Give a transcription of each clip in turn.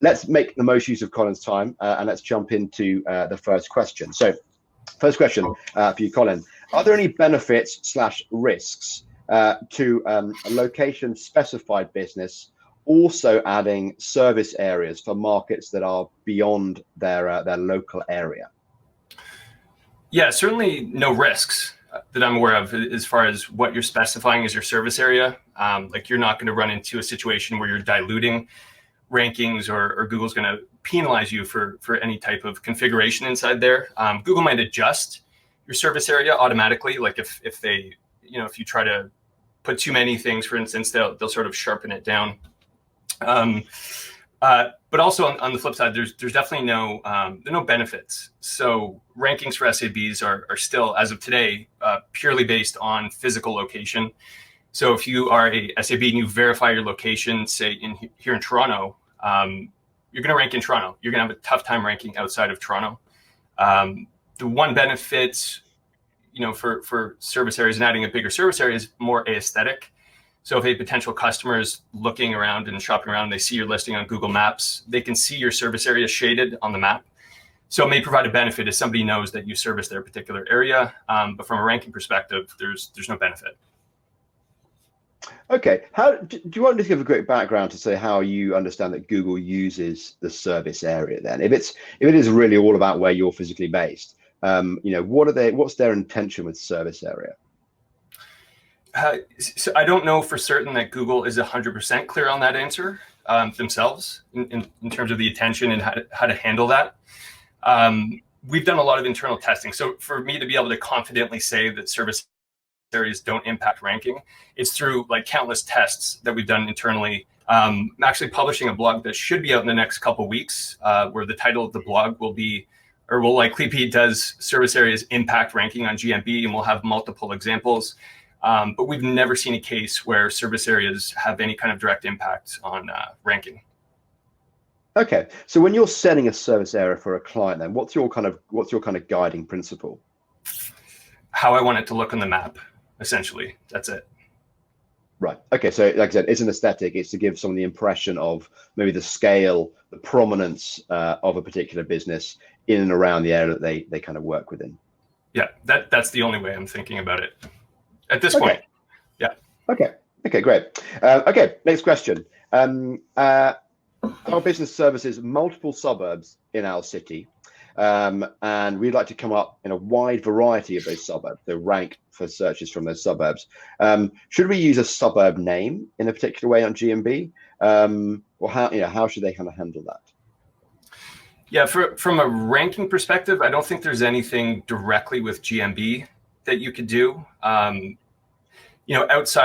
let's make the most use of Colin's time and let's jump into the first question. So, first question for you, Colin. Are there any benefits/risks to a location-specified business also adding service areas for markets that are beyond their local area? Yeah, certainly no risks that I'm aware of as far as what you're specifying as your service area. Like you're not going to run into a situation where you're diluting rankings or Google's going to penalize you for any type of configuration inside there. Google might adjust your service area automatically. Like if they, if you try to put too many things, for instance, they'll sort of sharpen it down. But also on the flip side, there's definitely no benefits. So rankings for SABs are still, as of today, purely based on physical location. So if you are a SAB and you verify your location, say here in Toronto, you're going to rank in Toronto. You're going to have a tough time ranking outside of Toronto. The one benefit, for service areas and adding a bigger service area is more aesthetic. So if a potential customer is looking around and shopping around, they see your listing on Google Maps, they can see your service area shaded on the map. So it may provide a benefit if somebody knows that you service their particular area. But from a ranking perspective, there's no benefit. Okay. Do you want to give a quick background to say how you understand that Google uses the service area then? If it is really all about where you're physically based, what's their intention with service area? So I don't know for certain that Google is 100% clear on that answer themselves in terms of the attention and how to handle that. We've done a lot of internal testing. So for me to be able to confidently say that service areas don't impact ranking, it's through like countless tests that we've done internally. I'm actually publishing a blog that should be out in the next couple of weeks, where the title of the blog will likely be, does service areas impact ranking on GMB? And we'll have multiple examples. But we've never seen a case where service areas have any kind of direct impact on ranking. Okay, so when you're setting a service area for a client, then what's your kind of guiding principle? How I want it to look on the map, essentially. That's it. Right. Okay. So, like I said, it's an aesthetic. It's to give someone the impression of maybe the scale, the prominence of a particular business in and around the area that they kind of work within. Yeah, that's the only way I'm thinking about it at this point. Yeah. Okay. Okay. Great. Okay. Next question. Our business services multiple suburbs in our city, and we'd like to come up in a wide variety of those suburbs. So rank for searches from those suburbs. Should we use a suburb name in a particular way on GMB, or how should they kind of handle that? Yeah, from a ranking perspective, I don't think there's anything directly with GMB that you could do. Outside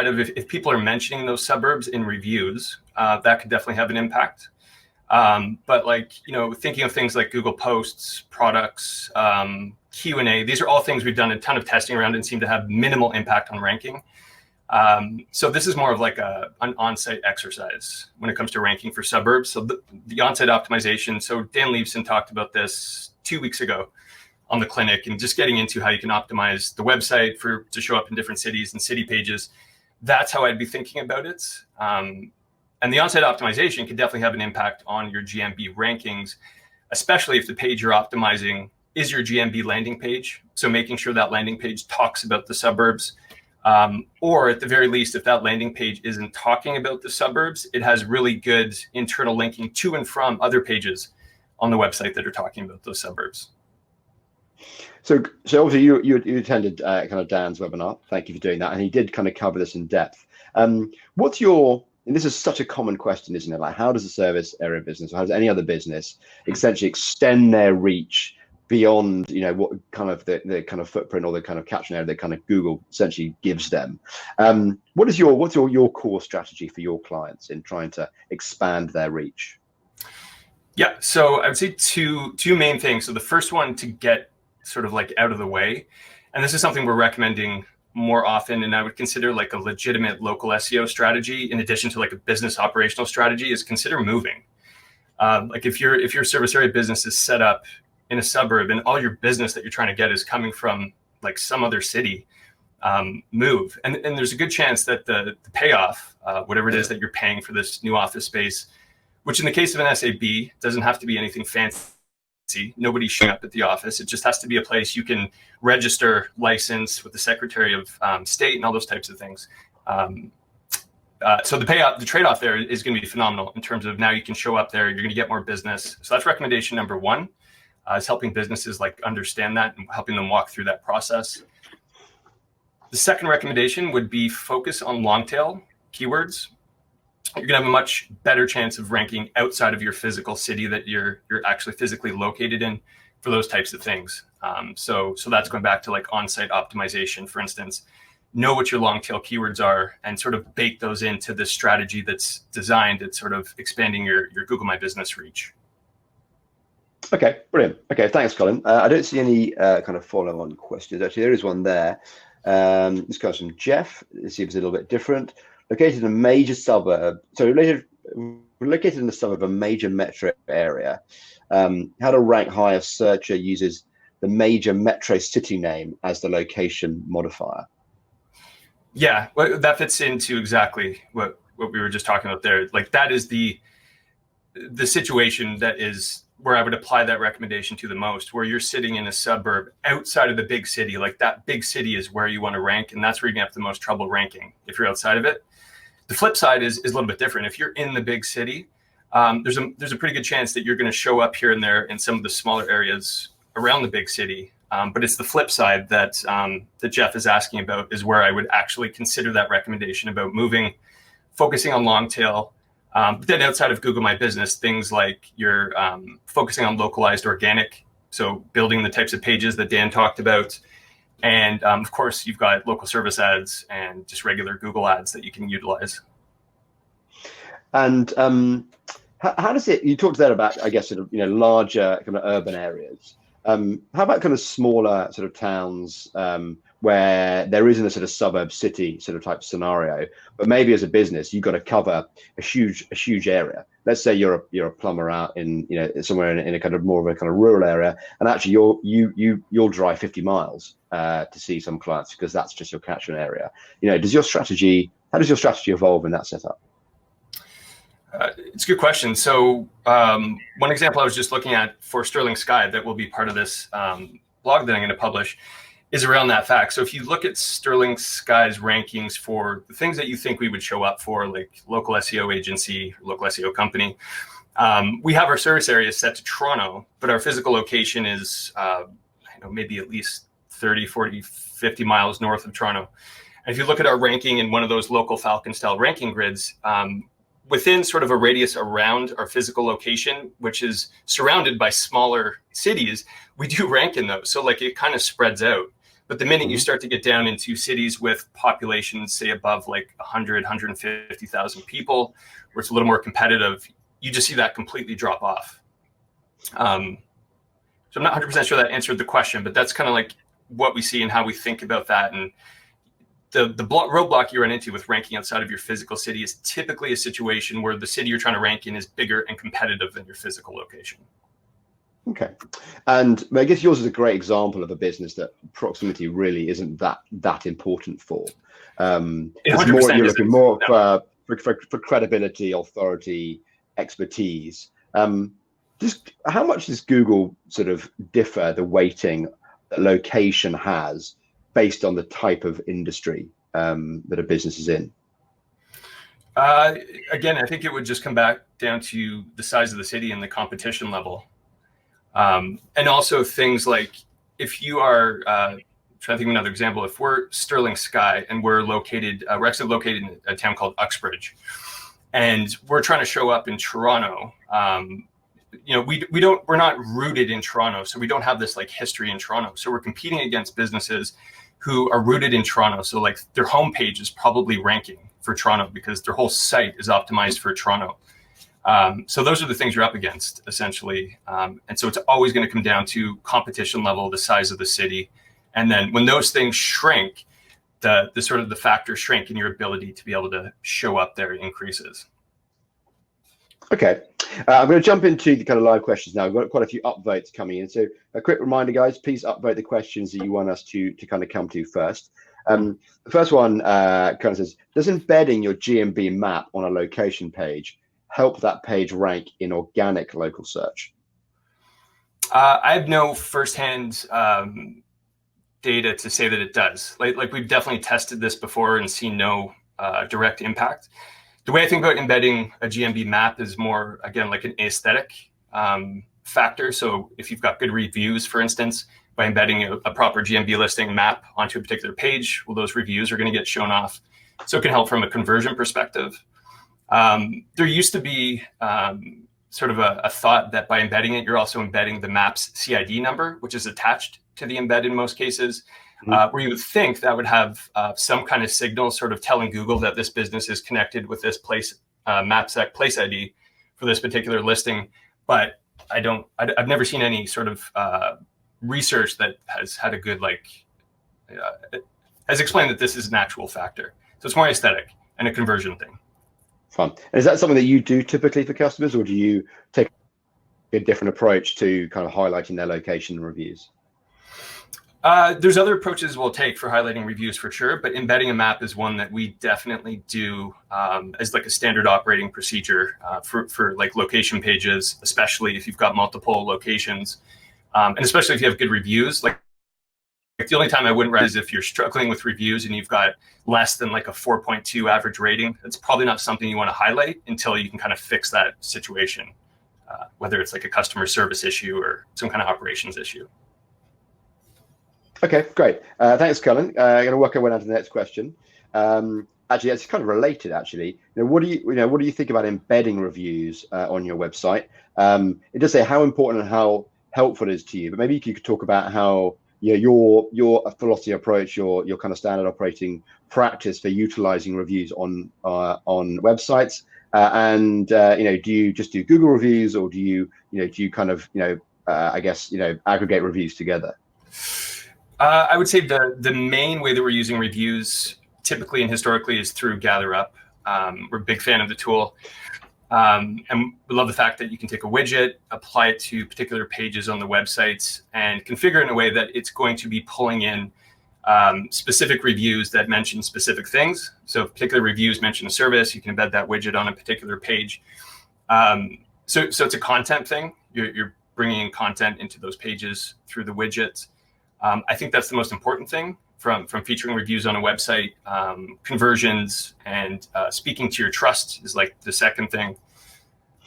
of if people are mentioning those suburbs in reviews, that could definitely have an impact. But thinking of things like Google Posts, products, Q&A, these are all things we've done a ton of testing around and seem to have minimal impact on ranking. So this is more of like an on-site exercise when it comes to ranking for suburbs. So the on-site optimization. So Dan Liebson talked about this 2 weeks ago on the clinic, and just getting into how you can optimize the website to show up in different cities and city pages. That's how I'd be thinking about it. And the on-site optimization can definitely have an impact on your GMB rankings, especially if the page you're optimizing is your GMB landing page. So making sure that landing page talks about the suburbs, or at the very least, if that landing page isn't talking about the suburbs, it has really good internal linking to and from other pages on the website that are talking about those suburbs. So obviously you attended kind of Dan's webinar. Thank you for doing that, and he did kind of cover this in depth. And this is such a common question, isn't it? Like, how does a service area business, or how does any other business essentially extend their reach beyond, what kind of the kind of footprint or the kind of catchment area that kind of Google essentially gives them? What's your core strategy for your clients in trying to expand their reach? Yeah, so I would say two main things. So the first one, to get sort of like out of the way, and this is something we're recommending more often, and I would consider like a legitimate local SEO strategy in addition to like a business operational strategy, is consider moving. Like if your service area business is set up in a suburb and all your business that you're trying to get is coming from like some other city, move. And there's a good chance that the payoff, whatever it is that you're paying for this new office space, which in the case of an SAB doesn't have to be anything fancy. Nobody's showing up at the office. It just has to be a place you can register, license with the Secretary of State and all those types of things. So the trade-off there is going to be phenomenal in terms of now you can show up there, you're going to get more business. So that's recommendation number one, is helping businesses like understand that and helping them walk through that process. The second recommendation would be focus on long tail keywords. You're going to have a much better chance of ranking outside of your physical city that you're actually physically located in for those types of things. So that's going back to like on-site optimization, for instance. Know what your long tail keywords are and sort of bake those into the strategy that's designed at sort of expanding your Google My Business reach. Okay, brilliant. Okay, thanks, Colin. I don't see any kind of follow-on questions. Actually, there is one there. This comes from Jeff. It seems a little bit different. Located in a major suburb, located in the suburb of a major metro area. How to rank high if searcher uses the major metro city name as the location modifier? Yeah, well, that fits into exactly what we were just talking about there. Like that is the situation that is where I would apply that recommendation to the most, where you're sitting in a suburb outside of the big city. Like that big city is where you want to rank, and that's where you're gonna have the most trouble ranking if you're outside of it. The flip side is a little bit different. If you're in the big city, there's a pretty good chance that you're going to show up here and there in some of the smaller areas around the big city. But it's the flip side that Jeff is asking about, is where I would actually consider that recommendation about focusing on long tail. But then outside of Google My Business, things like you're focusing on localized organic, so building the types of pages that Dan talked about. And of course, you've got local service ads and just regular Google ads that you can utilize. And how does it? You talked there about, I guess, sort of larger kind of urban areas. How about kind of smaller sort of towns where there isn't a sort of suburb city sort of type scenario, but maybe as a business you've got to cover a huge area. Let's say you're a plumber out in somewhere in a kind of more of a kind of rural area, and actually you'll drive 50 miles to see some clients because that's just your catchment area. How does your strategy evolve in that setup? It's a good question. So one example I was just looking at for Sterling Sky that will be part of this blog that I'm going to publish is around that fact. So if you look at Sterling Sky's rankings for the things that you think we would show up for, like local SEO agency, local SEO company, we have our service area set to Toronto, but our physical location is maybe at least 30, 40, 50 miles north of Toronto. And if you look at our ranking in one of those local Falcon style ranking grids, within sort of a radius around our physical location, which is surrounded by smaller cities, we do rank in those. So like it kind of spreads out. But the minute you start to get down into cities with populations, say above like 100, 150,000 people, where it's a little more competitive, you just see that completely drop off. So I'm not 100% sure that answered the question, but that's kind of like what we see and how we think about that. And the roadblock you run into with ranking outside of your physical city is typically a situation where the city you're trying to rank in is bigger and competitive than your physical location. Okay, and I guess yours is a great example of a business that proximity really isn't that important for. It's more, you're looking more for credibility, authority, expertise. Just how much does Google sort of differ the weighting that location has based on the type of industry that a business is in? Again, I think it would just come back down to the size of the city and the competition level. And also things like if you are, trying to think of another example, if we're Sterling Sky and we're actually located in a town called Uxbridge, and we're trying to show up in Toronto, we're not rooted in Toronto, so we don't have this like history in Toronto. So we're competing against businesses who are rooted in Toronto. So like their homepage is probably ranking for Toronto because their whole site is optimized for Toronto. So those are the things you're up against essentially. And so it's always going to come down to competition level, the size of the city. And then when those things shrink, the sort of the factors shrink and your ability to be able to show up there increases. Okay, I'm going to jump into the kind of live questions now. We've got quite a few upvotes coming in. So a quick reminder, guys, please upvote the questions that you want us to kind of come to first. The first one kind of says, does embedding your GMB map on a location page help that page rank in organic local search? I have no firsthand data to say that it does. Like we've definitely tested this before and seen no direct impact. The way I think about embedding a GMB map is more, again, like an aesthetic factor. So if you've got good reviews, for instance, by embedding a proper GMB listing map onto a particular page, well, those reviews are going to get shown off. So it can help from a conversion perspective. There used to be sort of a thought that by embedding it, you're also embedding the map's CID number, which is attached to the embed in most cases, where you would think that would have some kind of signal sort of telling Google that this business is connected with this place, MapSec place ID for this particular listing. But I've never seen any sort of research that has had a good, has explained that this is an actual factor. So it's more aesthetic and a conversion thing. Fun. And is that something that you do typically for customers, or do you take a different approach to kind of highlighting their location and reviews? There's other approaches we'll take for highlighting reviews for sure, but embedding a map is one that we definitely do as like a standard operating procedure for like location pages, especially if you've got multiple locations, and especially if you have good reviews. Like the only time I wouldn't write is if you're struggling with reviews and you've got less than like a 4.2 average rating. It's probably not something you want to highlight until you can kind of fix that situation, whether it's like a customer service issue or some kind of operations issue. Okay, great. Thanks, Colan. I'm going to work our way on to the next question. Actually, it's kind of related. Actually, what do you think about embedding reviews on your website? It does say how important and how helpful it is to you, but maybe you could talk about how your philosophy approach, your kind of standard operating practice for utilizing reviews on websites, and do you just do Google reviews, or do you kind of aggregate reviews together? I would say the main way that we're using reviews typically and historically is through GatherUp. We're a big fan of the tool. And we love the fact that you can take a widget, apply it to particular pages on the websites, and configure it in a way that it's going to be pulling in specific reviews that mention specific things. So if particular reviews mention a service, you can embed that widget on a particular page. So it's a content thing. You're bringing in content into those pages through the widgets. I think that's the most important thing from featuring reviews on a website. Conversions and speaking to your trust is like the second thing.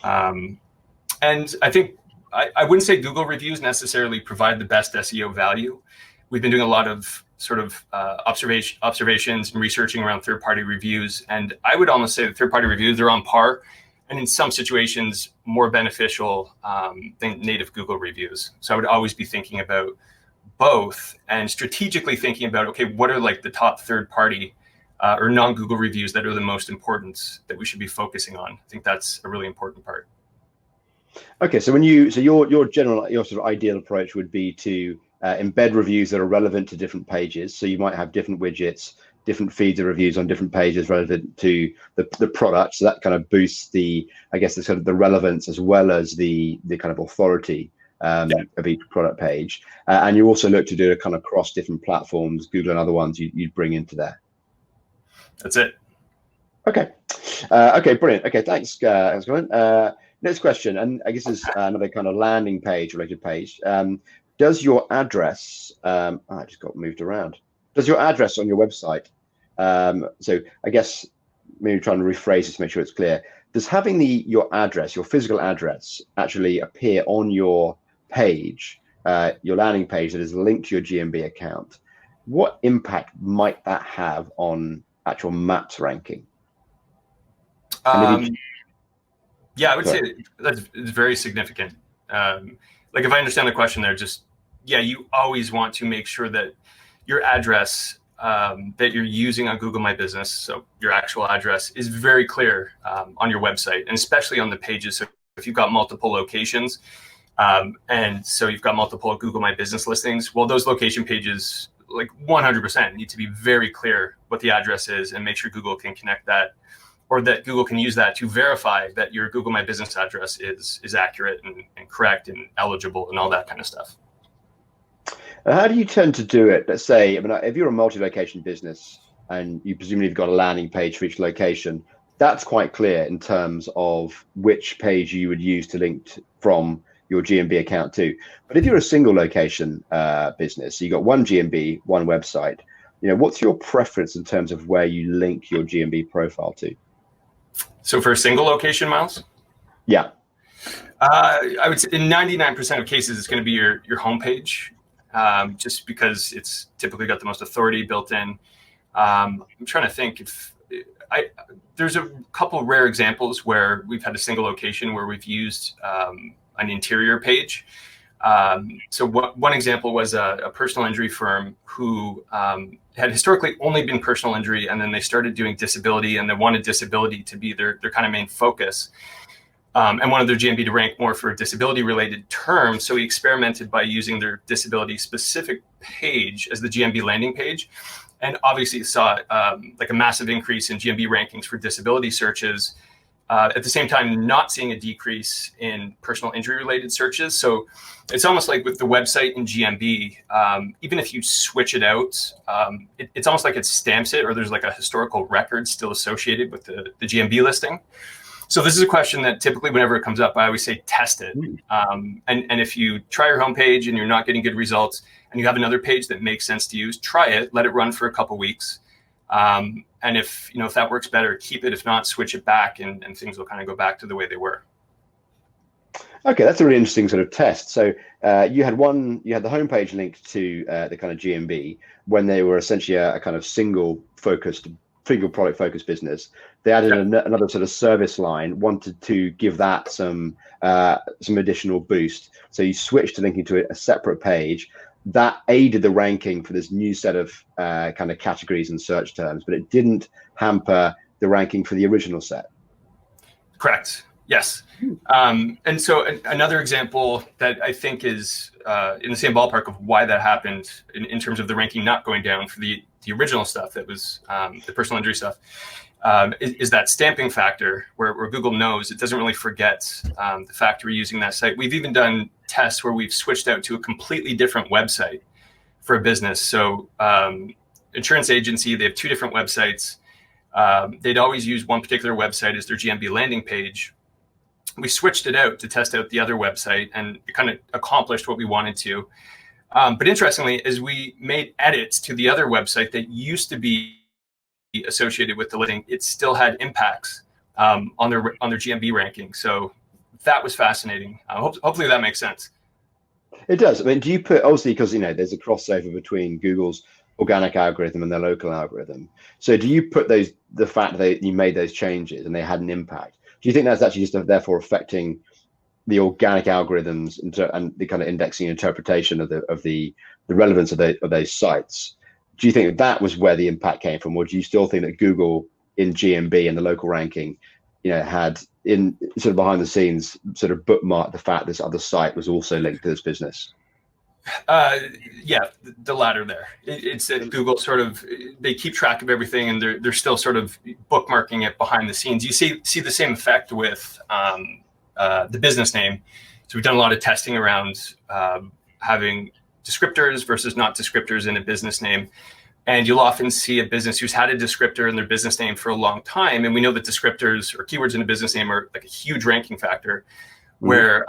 And I think I wouldn't say Google reviews necessarily provide the best SEO value. We've been doing a lot of sort of observations and researching around third-party reviews. And I would almost say that third-party reviews are on par, and in some situations more beneficial than native Google reviews. So I would always be thinking about both and strategically thinking about, okay, what are like the top third-party or non-Google reviews that are the most important that we should be focusing on. I think that's a really important part. Okay, so your sort of ideal approach would be to embed reviews that are relevant to different pages. So you might have different widgets, different feeds of reviews on different pages relevant to the product. So that kind of boosts the sort of the relevance as well as the kind of authority of each product page. And you also look to do a kind of cross different platforms, Google and other ones you'd bring into there. That's it. Okay. Okay, brilliant. Okay, thanks, Colan. Next question, and I guess this is another kind of landing page related page. Does your address, I just got moved around. Does your address on your website, so I guess maybe trying to rephrase this to make sure it's clear, does having your address, your physical address, actually appear on your page, your landing page that is linked to your GMB account? What impact might that have on actual maps ranking? Yeah, I would say that's very significant. Like if I understand the question there, you always want to make sure that your address that you're using on Google My Business, so your actual address, is very clear on your website, and especially on the pages. So if you've got multiple locations, and so you've got multiple Google My Business listings, well, those location pages, like 100%, need to be very clear what the address is, and make sure Google can connect that, or that Google can use that to verify that your Google My Business address is accurate and correct and eligible and all that kind of stuff. How do you tend to do it? Let's say, if you're a multi-location business and you presumably have got a landing page for each location, that's quite clear in terms of which page you would use to link from your GMB account to. But if you're a single location business, so you got one GMB, one website, what's your preference in terms of where you link your GMB profile to? So for a single location, Miles? Yeah. I would say in 99% of cases, it's going to be your homepage, just because it's typically got the most authority built in. I'm trying to think if there's a couple of rare examples where we've had a single location where we've used an interior page. So one example was a personal injury firm who had historically only been personal injury, and then they started doing disability, and they wanted disability to be their kind of main focus. And wanted their GMB to rank more for disability-related terms. So we experimented by using their disability-specific page as the GMB landing page. And obviously saw like a massive increase in GMB rankings for disability searches. At the same time, not seeing a decrease in personal injury-related searches. So it's almost like with the website in GMB, even if you switch it out, it's almost like it stamps it, or there's like a historical record still associated with the GMB listing. So this is a question that typically whenever it comes up, I always say test it. And if you try your homepage and you're not getting good results, and you have another page that makes sense to use, try it, let it run for a couple weeks. And if that works better, keep it. If not, switch it back, and things will kind of go back to the way they were. Okay, that's a really interesting sort of test. So you had the homepage linked to the kind of GMB when they were essentially a kind of single product focused business. They added another sort of service line, wanted to give that some additional boost. So you switched to linking to a separate page that aided the ranking for this new set of kind of categories and search terms, but it didn't hamper the ranking for the original set. Correct. Yes. And so another example that I think is in the same ballpark of why that happened in terms of the ranking not going down for the original stuff that was the personal injury stuff is that stamping factor where Google knows it doesn't really forget the fact we're using that site. We've even done tests where we've switched out to a completely different website for a business. So insurance agency, they have two different websites. They'd always use one particular website as their GMB landing page. We switched it out to test out the other website, and it kind of accomplished what we wanted to. But interestingly, as we made edits to the other website that used to be associated with the listing, it still had impacts on their GMB ranking. So that was fascinating. Hopefully that makes sense. It does. I mean, do you put, obviously, because there's a crossover between Google's organic algorithm and their local algorithm. So do you put the fact that you made those changes and they had an impact? Do you think that's actually just therefore affecting the organic algorithms and the kind of indexing and interpretation of the relevance of those sites? Do you think that was where the impact came from, or do you still think that Google in GMB and the local ranking, had in sort of behind the scenes sort of bookmarked the fact this other site was also linked to this business? Yeah, the latter there. It's that Google sort of, they keep track of everything, and they're still sort of bookmarking it behind the scenes. You see the same effect with the business name. So we've done a lot of testing around having descriptors versus not descriptors in a business name. And you'll often see a business who's had a descriptor in their business name for a long time. And we know that descriptors or keywords in a business name are like a huge ranking factor. Where,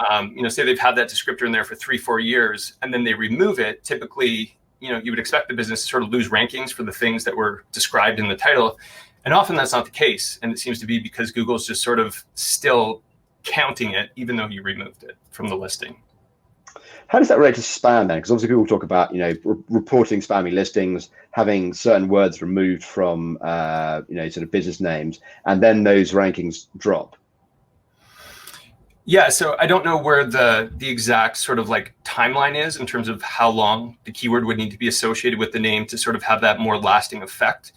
say they've had that descriptor in there for 3-4 years, and then they remove it. Typically, you would expect the business to sort of lose rankings for the things that were described in the title. And often that's not the case. And it seems to be because Google's just sort of still counting it, even though you removed it from the listing. How does that relate to spam then? Because obviously Google talk about, reporting spammy listings, having certain words removed from, sort of business names, and then those rankings drop. Yeah, so I don't know where the exact sort of like timeline is in terms of how long the keyword would need to be associated with the name to sort of have that more lasting effect.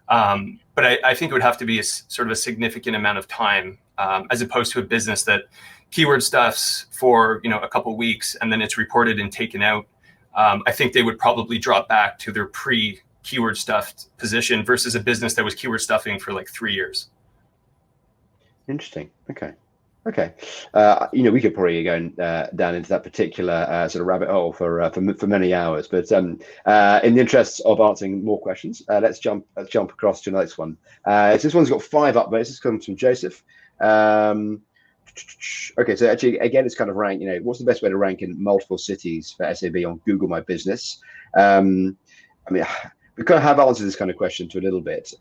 But I think it would have to be sort of a significant amount of time, as opposed to a business that keyword stuffs for a couple weeks and then it's reported and taken out. I think they would probably drop back to their pre-keyword stuffed position versus a business that was keyword stuffing for like 3 years. Interesting. Okay. Okay, we could probably go down into that particular sort of rabbit hole for many hours. But in the interests of answering more questions, let's jump across to the next one. So this one's got 5 upvotes. This comes from Joseph. Okay, so actually, again, it's kind of rank. What's the best way to rank in multiple cities for SAB on Google My Business? I mean, we kind of have answered this kind of question to a little bit.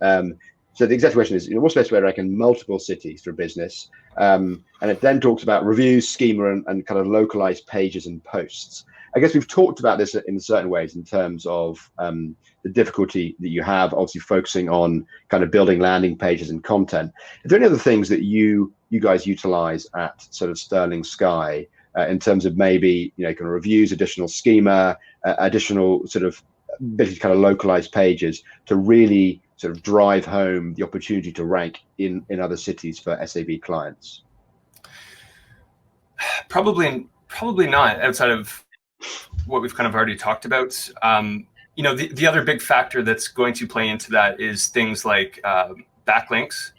So the exact question is, what's the best way to rank in multiple cities for business? And it then talks about reviews, schema, and kind of localized pages and posts. I guess we've talked about this in certain ways in terms of the difficulty that you have, obviously focusing on kind of building landing pages and content. Are there any other things that you guys utilize at sort of Sterling Sky in terms of maybe kind of reviews, additional schema, additional sort of basically kind of localized pages to really sort of drive home the opportunity to rank in other cities for SAB clients? Probably not, outside of what we've kind of already talked about. The other big factor that's going to play into that is things like backlinks.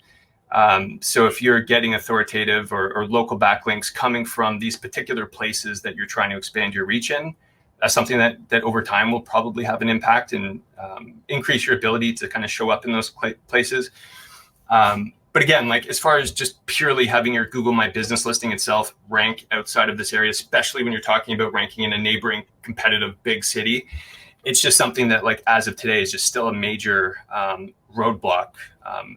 So if you're getting authoritative or local backlinks coming from these particular places that you're trying to expand your reach in, that's something that over time will probably have an impact and increase your ability to kind of show up in those places. But again, like as far as just purely having your Google My Business listing itself rank outside of this area, especially when you're talking about ranking in a neighboring competitive big city, it's just something that, like, as of today is just still a major roadblock.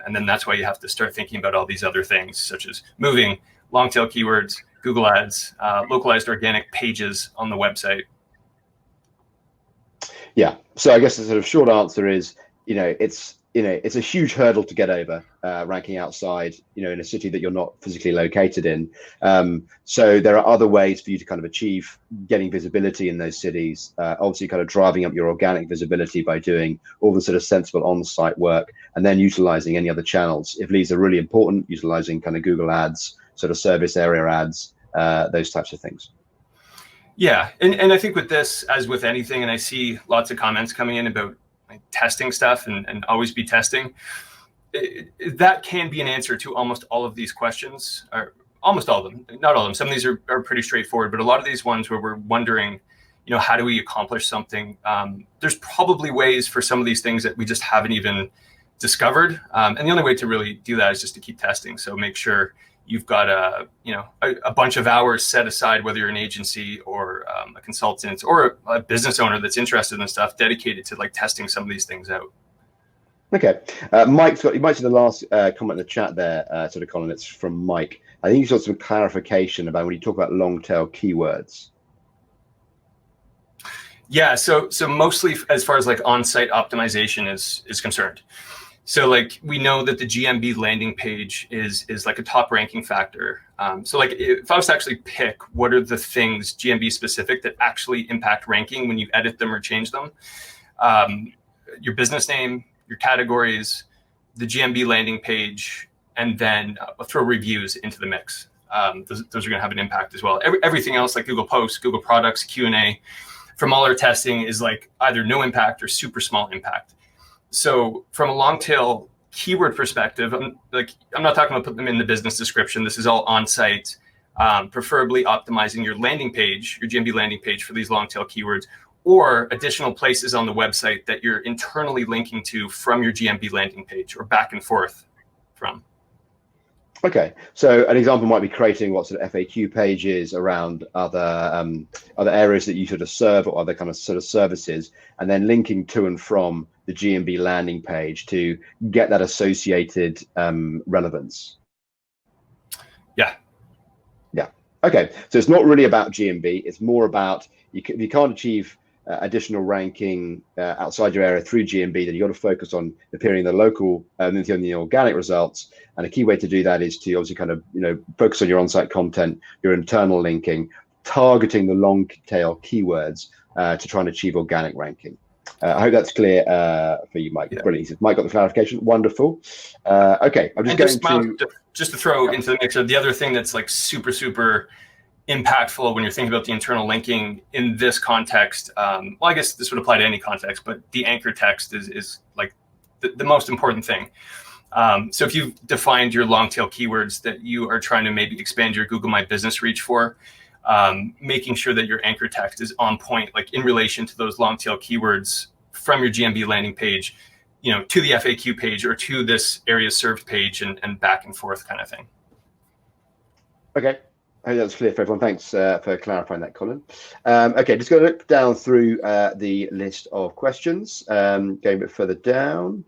And then that's why you have to start thinking about all these other things, such as moving long tail keywords, Google Ads, localized organic pages on the website. Yeah. So I guess the sort of short answer is, it's a huge hurdle to get over, ranking outside, in a city that you're not physically located in. So there are other ways for you to kind of achieve getting visibility in those cities. Obviously, kind of driving up your organic visibility by doing all the sort of sensible on-site work, and then utilizing any other channels. If leads are really important, utilizing kind of Google Ads, sort of service area ads, those types of things. Yeah, and I think with this, as with anything, and I see lots of comments coming in about like testing stuff and always be testing, that can be an answer to almost all of these questions, or almost all of them, not all of them. Some of these are pretty straightforward, but a lot of these ones where we're wondering, how do we accomplish something? There's probably ways for some of these things that we just haven't even discovered. And the only way to really do that is just to keep testing. So make sure you've got a bunch of hours set aside, whether you're an agency or a consultant or a business owner that's interested in this stuff, dedicated to like testing some of these things out. Okay, Mike's got the last comment in the chat there, sort of Colin. It's from Mike. I think he's got some clarification about when you talk about long tail keywords. Yeah, so mostly as far as like on-site optimization is concerned. So like we know that the GMB landing page is like a top ranking factor. So like if I was to actually pick what are the things GMB specific that actually impact ranking when you edit them or change them, your business name, your categories, the GMB landing page, and then throw reviews into the mix. Those are going to have an impact as well. Everything else like Google Posts, Google Products, Q&A, from all our testing is like either no impact or super small impact. So from a long tail keyword perspective, I'm not talking about putting them in the business description. This is all on site, preferably optimizing your landing page, your GMB landing page for these long tail keywords, or additional places on the website that you're internally linking to from your GMB landing page or back and forth from. Okay, so an example might be creating what sort of FAQ pages around other areas that you sort of serve or other kind of sort of services, and then linking to and from the GMB landing page to get that associated relevance. Yeah. Yeah. Okay, so it's not really about GMB. It's more about if you can't achieve additional ranking outside your area through GMB, then you got to focus on appearing in the local and the organic results. And a key way to do that is to obviously kind of focus on your on-site content, your internal linking, targeting the long tail keywords to try and achieve organic ranking. I hope that's clear for you, Mike. Yeah. Brilliant. Mike got the clarification. Wonderful. Okay, I'm just going to throw into the mixer the other thing that's like super impactful when you're thinking about the internal linking in this context. Well, I guess this would apply to any context, but the anchor text is like the most important thing. So if you've defined your long tail keywords that you are trying to maybe expand your Google My Business reach for, making sure that your anchor text is on point, like in relation to those long tail keywords from your GMB landing page, to the FAQ page or to this area served page, and back and forth kind of thing. Okay. I hope that's clear for everyone. Thanks for clarifying that, Colin. Okay, just going to look down through the list of questions. Going a bit further down.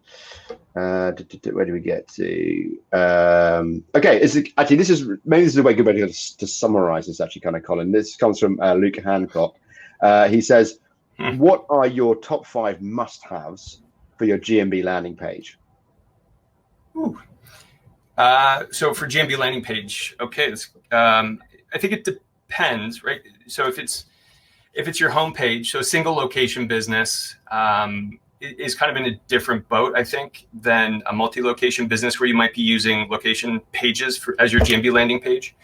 Where do we get to? Okay, actually, this is a way good way to summarize this, actually, kind of, Colin. This comes from Luke Hancock. He says, what are your top 5 must-haves for your GMB landing page? Ooh. So for GMB landing page, okay, I think it depends, right? So if it's your home page, so single location business is kind of in a different boat, I think, than a multi-location business where you might be using location pages as your GMB landing page.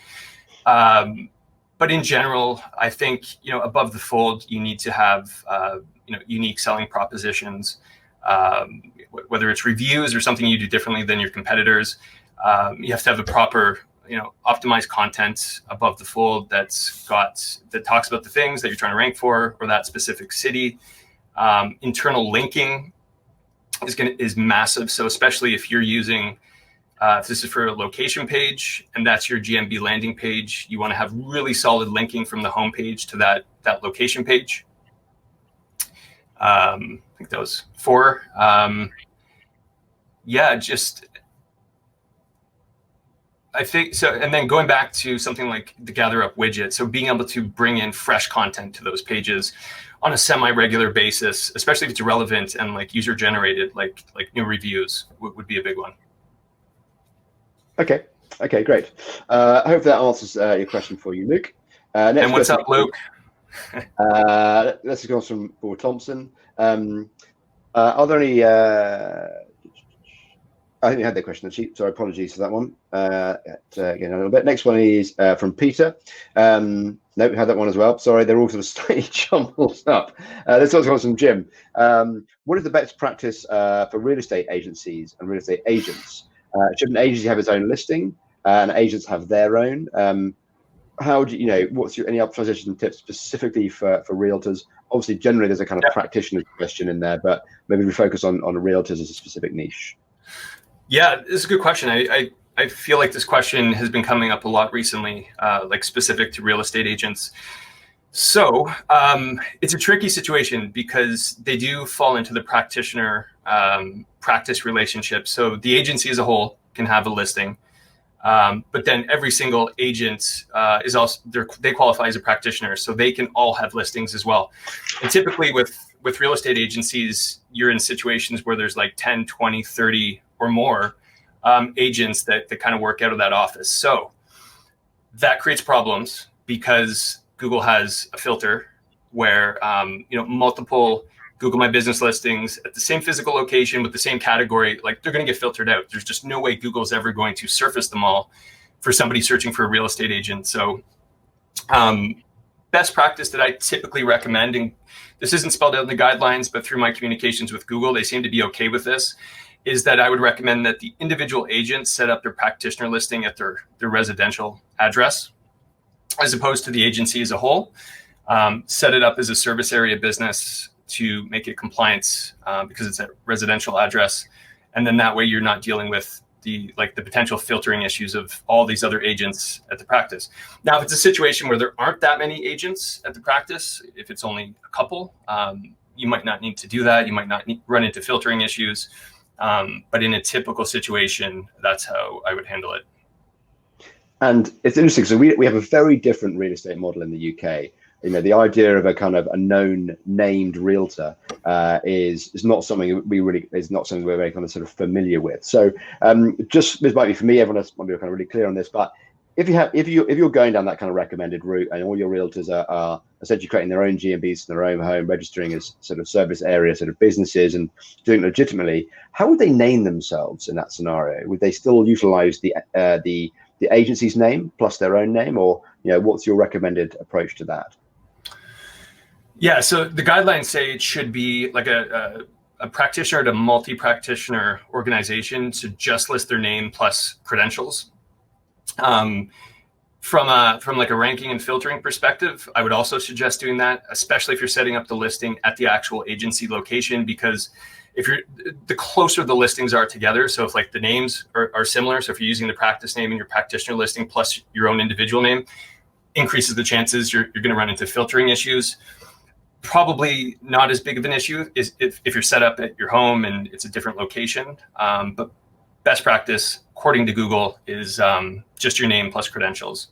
But in general, I think, above the fold, you need to have, unique selling propositions, whether it's reviews or something you do differently than your competitors. You have to have the proper, optimized content above the fold that talks about the things that you're trying to rank for, or that specific city. Internal linking is massive. So especially if you're using, if this is for a location page and that's your GMB landing page, you want to have really solid linking from the home page to that location page. I think that was 4. I think so. And then going back to something like the Gather Up widget, so being able to bring in fresh content to those pages on a semi-regular basis, especially if it's relevant and like user generated, like new reviews would be a big one. Okay, great. I hope that answers your question for you, Luke. Next and what's up, Luke? This comes from Paul Thompson. Are there any? I think you had that question, actually. Sorry, apologies for that one. Again, a little bit. Next one is from Peter. No, we had that one as well. Sorry, they're all sort of slightly jumbled up. This one comes from Jim. What is the best practice for real estate agencies and real estate agents? Should an agency have its own listing and agents have their own? How do what's any optimization tips specifically for realtors? Obviously, generally, there's a kind of practitioner question in there, but maybe we focus on realtors as a specific niche. Yeah, this is a good question. I feel like this question has been coming up a lot recently, like specific to real estate agents. So it's a tricky situation because they do fall into the practitioner practice relationship. So the agency as a whole can have a listing, but then every single agent is also, they qualify as a practitioner, so they can all have listings as well. And typically with real estate agencies, you're in situations where there's like 10, 20, 30 or more agents that kind of work out of that office. So that creates problems because Google has a filter where multiple Google My Business listings at the same physical location with the same category, like they're going to get filtered out. There's just no way Google's ever going to surface them all for somebody searching for a real estate agent. So best practice that I typically recommend, and this isn't spelled out in the guidelines, but through my communications with Google, they seem to be okay with this, is that I would recommend that the individual agents set up their practitioner listing at their residential address, as opposed to the agency as a whole. Set it up as a service area business to make it compliant because it's a residential address. And then that way you're not dealing with the potential filtering issues of all these other agents at the practice. Now, if it's a situation where there aren't that many agents at the practice, if it's only a couple, you might not need to do that. You might not run into filtering issues. But in a typical situation, that's how I would handle it. And it's interesting. So we have a very different real estate model in the UK. The idea of a kind of a known named realtor is not something we're very kind of sort of familiar with. So just this might be for me. Everyone else might be kind of really clear on this, but if you're going down that kind of recommended route and all your realtors are essentially creating their own GMBs in their own home, registering as sort of service area sort of businesses and doing it legitimately, how would they name themselves in that scenario? Would they still utilize the agency's name plus their own name, or what's your recommended approach to that? Yeah, so the guidelines say it should be like a a practitioner at a multi-practitioner organization to just list their name plus credentials. From like a ranking and filtering perspective, I would also suggest doing that, especially if you're setting up the listing at the actual agency location, because the closer the listings are together, so if like the names are similar, so if you're using the practice name in your practitioner listing plus your own individual name, increases the chances you're going to run into filtering issues. Probably not as big of an issue is if you're set up at your home and it's a different location. But best practice, according to Google, is just your name plus credentials.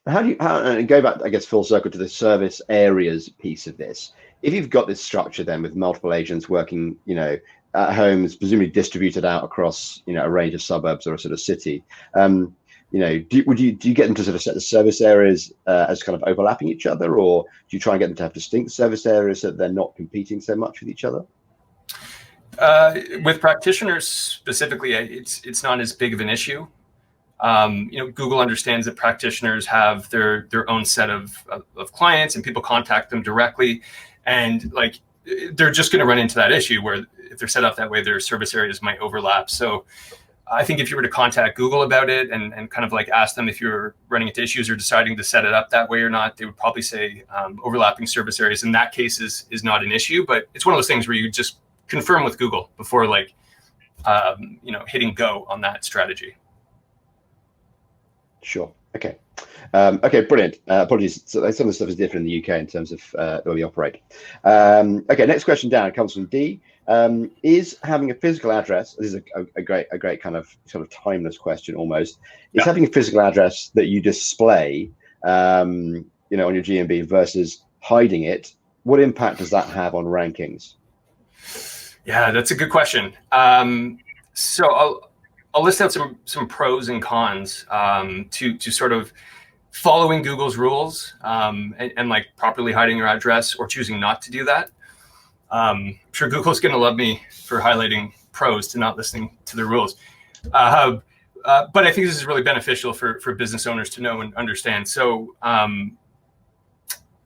How and go back, I guess, full circle to the service areas piece of this. If you've got this structure then with multiple agents working, at homes, presumably distributed out across, a range of suburbs or a sort of city, do you get them to sort of set the service areas as kind of overlapping each other, or do you try and get them to have distinct service areas so that they're not competing so much with each other? With practitioners specifically, it's not as big of an issue. Google understands that practitioners have their own set of clients and people contact them directly, and like they're just going to run into that issue where if they're set up that way, their service areas might overlap. So I think if you were to contact Google about it and kind of like ask them if you're running into issues or deciding to set it up that way or not, they would probably say overlapping service areas in that case is not an issue. But it's one of those things where you just confirm with Google before hitting go on that strategy. Sure. Okay. Okay, brilliant. Apologies. So some of the stuff is different in the UK in terms of the way we operate. Okay, next question down comes from D. Is having a physical address, this is a great kind of sort of timeless question almost, is having a physical address that you display, on your GMB versus hiding it, what impact does that have on rankings? Yeah, that's a good question. So I'll list out some pros and cons to sort of following Google's rules and like properly hiding your address or choosing not to do that. I'm sure Google's going to love me for highlighting pros to not listening to the rules. But I think this is really beneficial for business owners to know and understand. So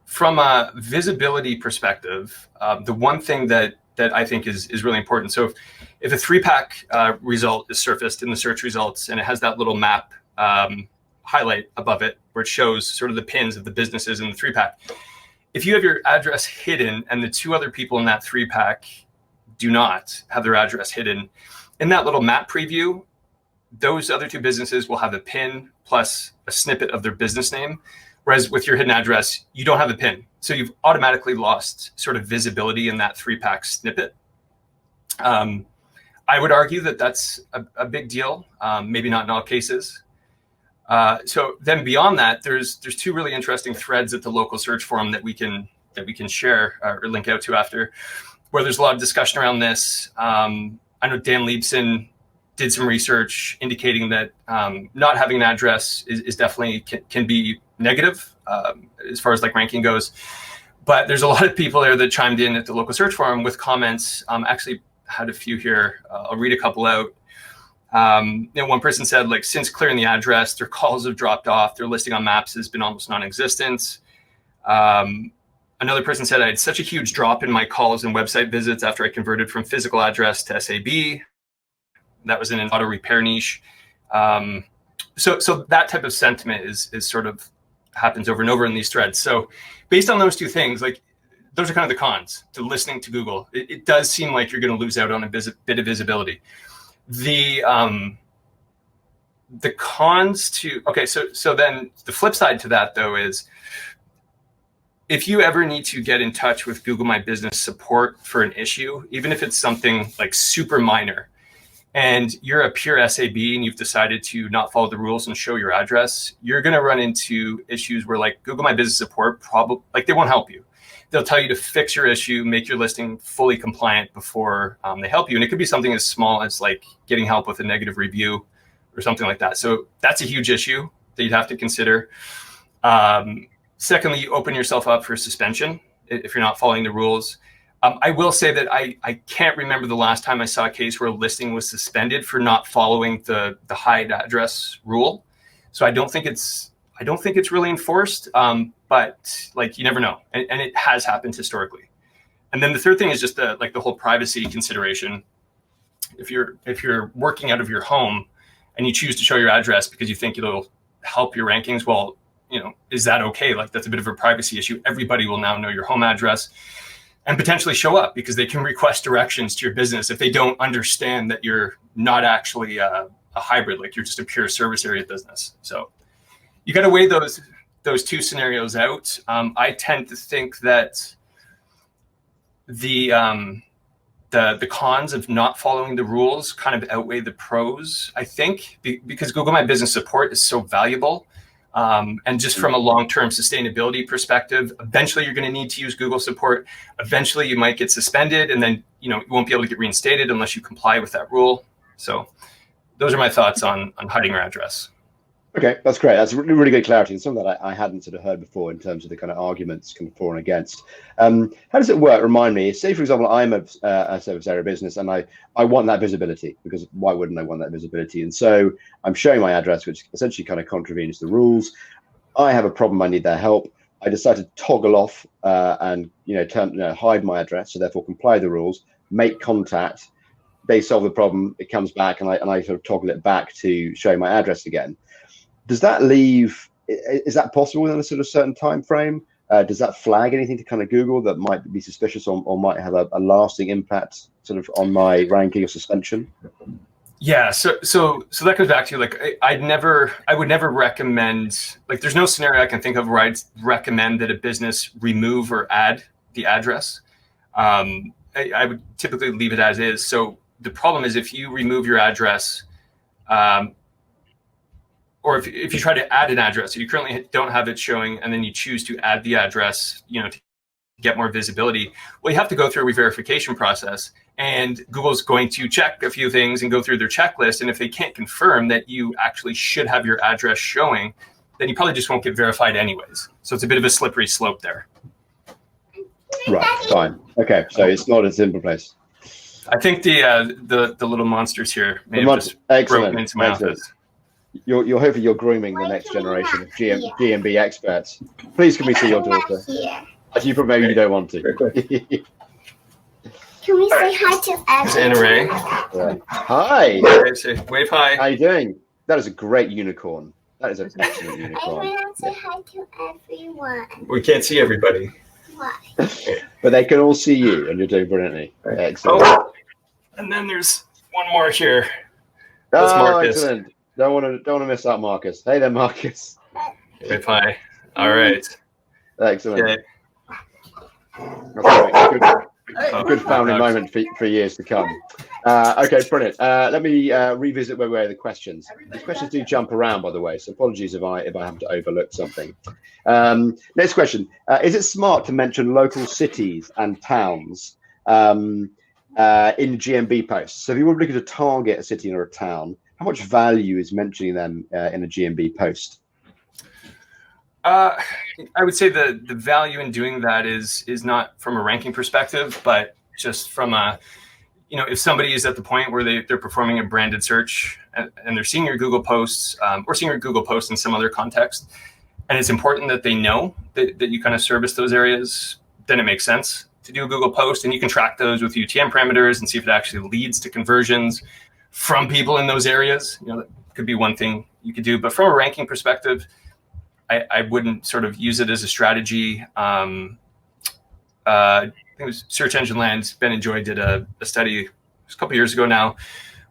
from a visibility perspective, the one thing that I think is really important. So if a 3-pack result is surfaced in the search results and it has that little map highlight above it where it shows sort of the pins of the businesses in the 3-pack, if you have your address hidden and the 2 other people in that 3-pack do not have their address hidden, in that little map preview, those other 2 businesses will have a pin plus a snippet of their business name. Whereas with your hidden address, you don't have a pin. So you've automatically lost sort of visibility in that 3-pack snippet. I would argue that that's a big deal, maybe not in all cases. So then beyond that, there's 2 really interesting threads at the local search forum that we can share or link out to after, where there's a lot of discussion around this. I know Dan Liebson did some research indicating that not having an address is definitely can be negative as far as like ranking goes. But there's a lot of people there that chimed in at the local search forum with comments. Actually had a few here. I'll read a couple out. One person said, like, since clearing the address, their calls have dropped off. Their listing on maps has been almost non-existent. Another person said, I had such a huge drop in my calls and website visits after I converted from physical address to SAB. That was in an auto repair niche. So that type of sentiment is sort of happens over and over in these threads. So based on those 2 things, like those are kind of the cons to listening to Google. It does seem like you're going to lose out on a bit of visibility. The cons to, okay, so then the flip side to that though is if you ever need to get in touch with Google My Business support for an issue, even if it's something like super minor, and you're a pure SAB and you've decided to not follow the rules and show your address, you're going to run into issues where like Google My Business support probably, like they won't help you. They'll tell you to fix your issue, make your listing fully compliant before they help you. And it could be something as small as like getting help with a negative review or something like that. So that's a huge issue that you'd have to consider. Secondly, you open yourself up for suspension if you're not following the rules. I will say that I can't remember the last time I saw a case where a listing was suspended for not following the hide address rule. So I don't think it's really enforced, but like you never know, and it has happened historically. And then the third thing is just the whole privacy consideration. If you're working out of your home and you choose to show your address because you think it'll help your rankings, well, is that okay? Like, that's a bit of a privacy issue. Everybody will now know your home address and potentially show up because they can request directions to your business if they don't understand that you're not actually a hybrid, like you're just a pure service area business. So you got to weigh those two scenarios out. I tend to think that the cons of not following the rules kind of outweigh the pros, I think, because Google My Business support is so valuable. And just from a long-term sustainability perspective, eventually you're going to need to use Google support. Eventually you might get suspended, and then you won't be able to get reinstated unless you comply with that rule. So those are my thoughts on hiding your address. Okay, that's great. That's really good clarity, and something that I hadn't sort of heard before in terms of the kind of arguments kind of for and against. How does it work? Remind me. Say, for example, I'm a service area business, and I want that visibility, because why wouldn't I want that visibility? And so I'm showing my address, which essentially kind of contravenes the rules. I have a problem. I need their help. I decide to toggle off and hide my address, so therefore comply with the rules, make contact. They solve the problem. It comes back, and I sort of toggle it back to showing my address again. Does that leave? Is that possible within a sort of certain time frame? Does that flag anything to kind of Google that might be suspicious or might have a lasting impact sort of on my ranking or suspension? Yeah, so that goes back to, like, I would never recommend, like, there's no scenario I can think of where I'd recommend that a business remove or add the address. I would typically leave it as is. So the problem is, if you remove your address, or if you try to add an address, so you currently don't have it showing, and then you choose to add the address, to get more visibility, well, you have to go through a re-verification process, and Google's going to check a few things and go through their checklist. And if they can't confirm that you actually should have your address showing, then you probably just won't get verified anyways. So it's a bit of a slippery slope there. Right, fine. Okay, so it's not a simple place. I think the little monsters here may have just broken into my office. You're hoping you're grooming the next generation of GMB experts. Please, can we see your daughter? Actually, maybe you don't want to. Can we say hi to everyone? There's Anna Ray. Right. Hi. Wave hi. How you doing? That is a great unicorn. That is an excellent unicorn. I want to say hi to everyone. We can't see everybody. Why? But they can all see you, and you're doing brilliantly. Excellent. Oh, and then there's one more here. That's Marcus. Excellent. Don't want to miss out, Marcus. Hey there, Marcus. Wave hi. All right. Excellent. Okay. That's great. Good family moment for years to come. Okay, brilliant. Let me revisit where we were the questions. These questions do jump around, by the way, so apologies if I happen to overlook something. Next question. Is it smart to mention local cities and towns in GMB posts? So if you were looking to target a city or a town, how much value is mentioning them in a GMB post? I would say the value in doing that is not from a ranking perspective, but just from a, if somebody is at the point where they're performing a branded search and they're seeing your Google posts or seeing your Google posts in some other context, and it's important that they know that you kind of service those areas, then it makes sense to do a Google post, and you can track those with UTM parameters and see if it actually leads to conversions from people in those areas. That could be one thing you could do. But from a ranking perspective, I wouldn't sort of use it as a strategy. I think it was Search Engine Land. Ben and Joy did a study a couple of years ago now,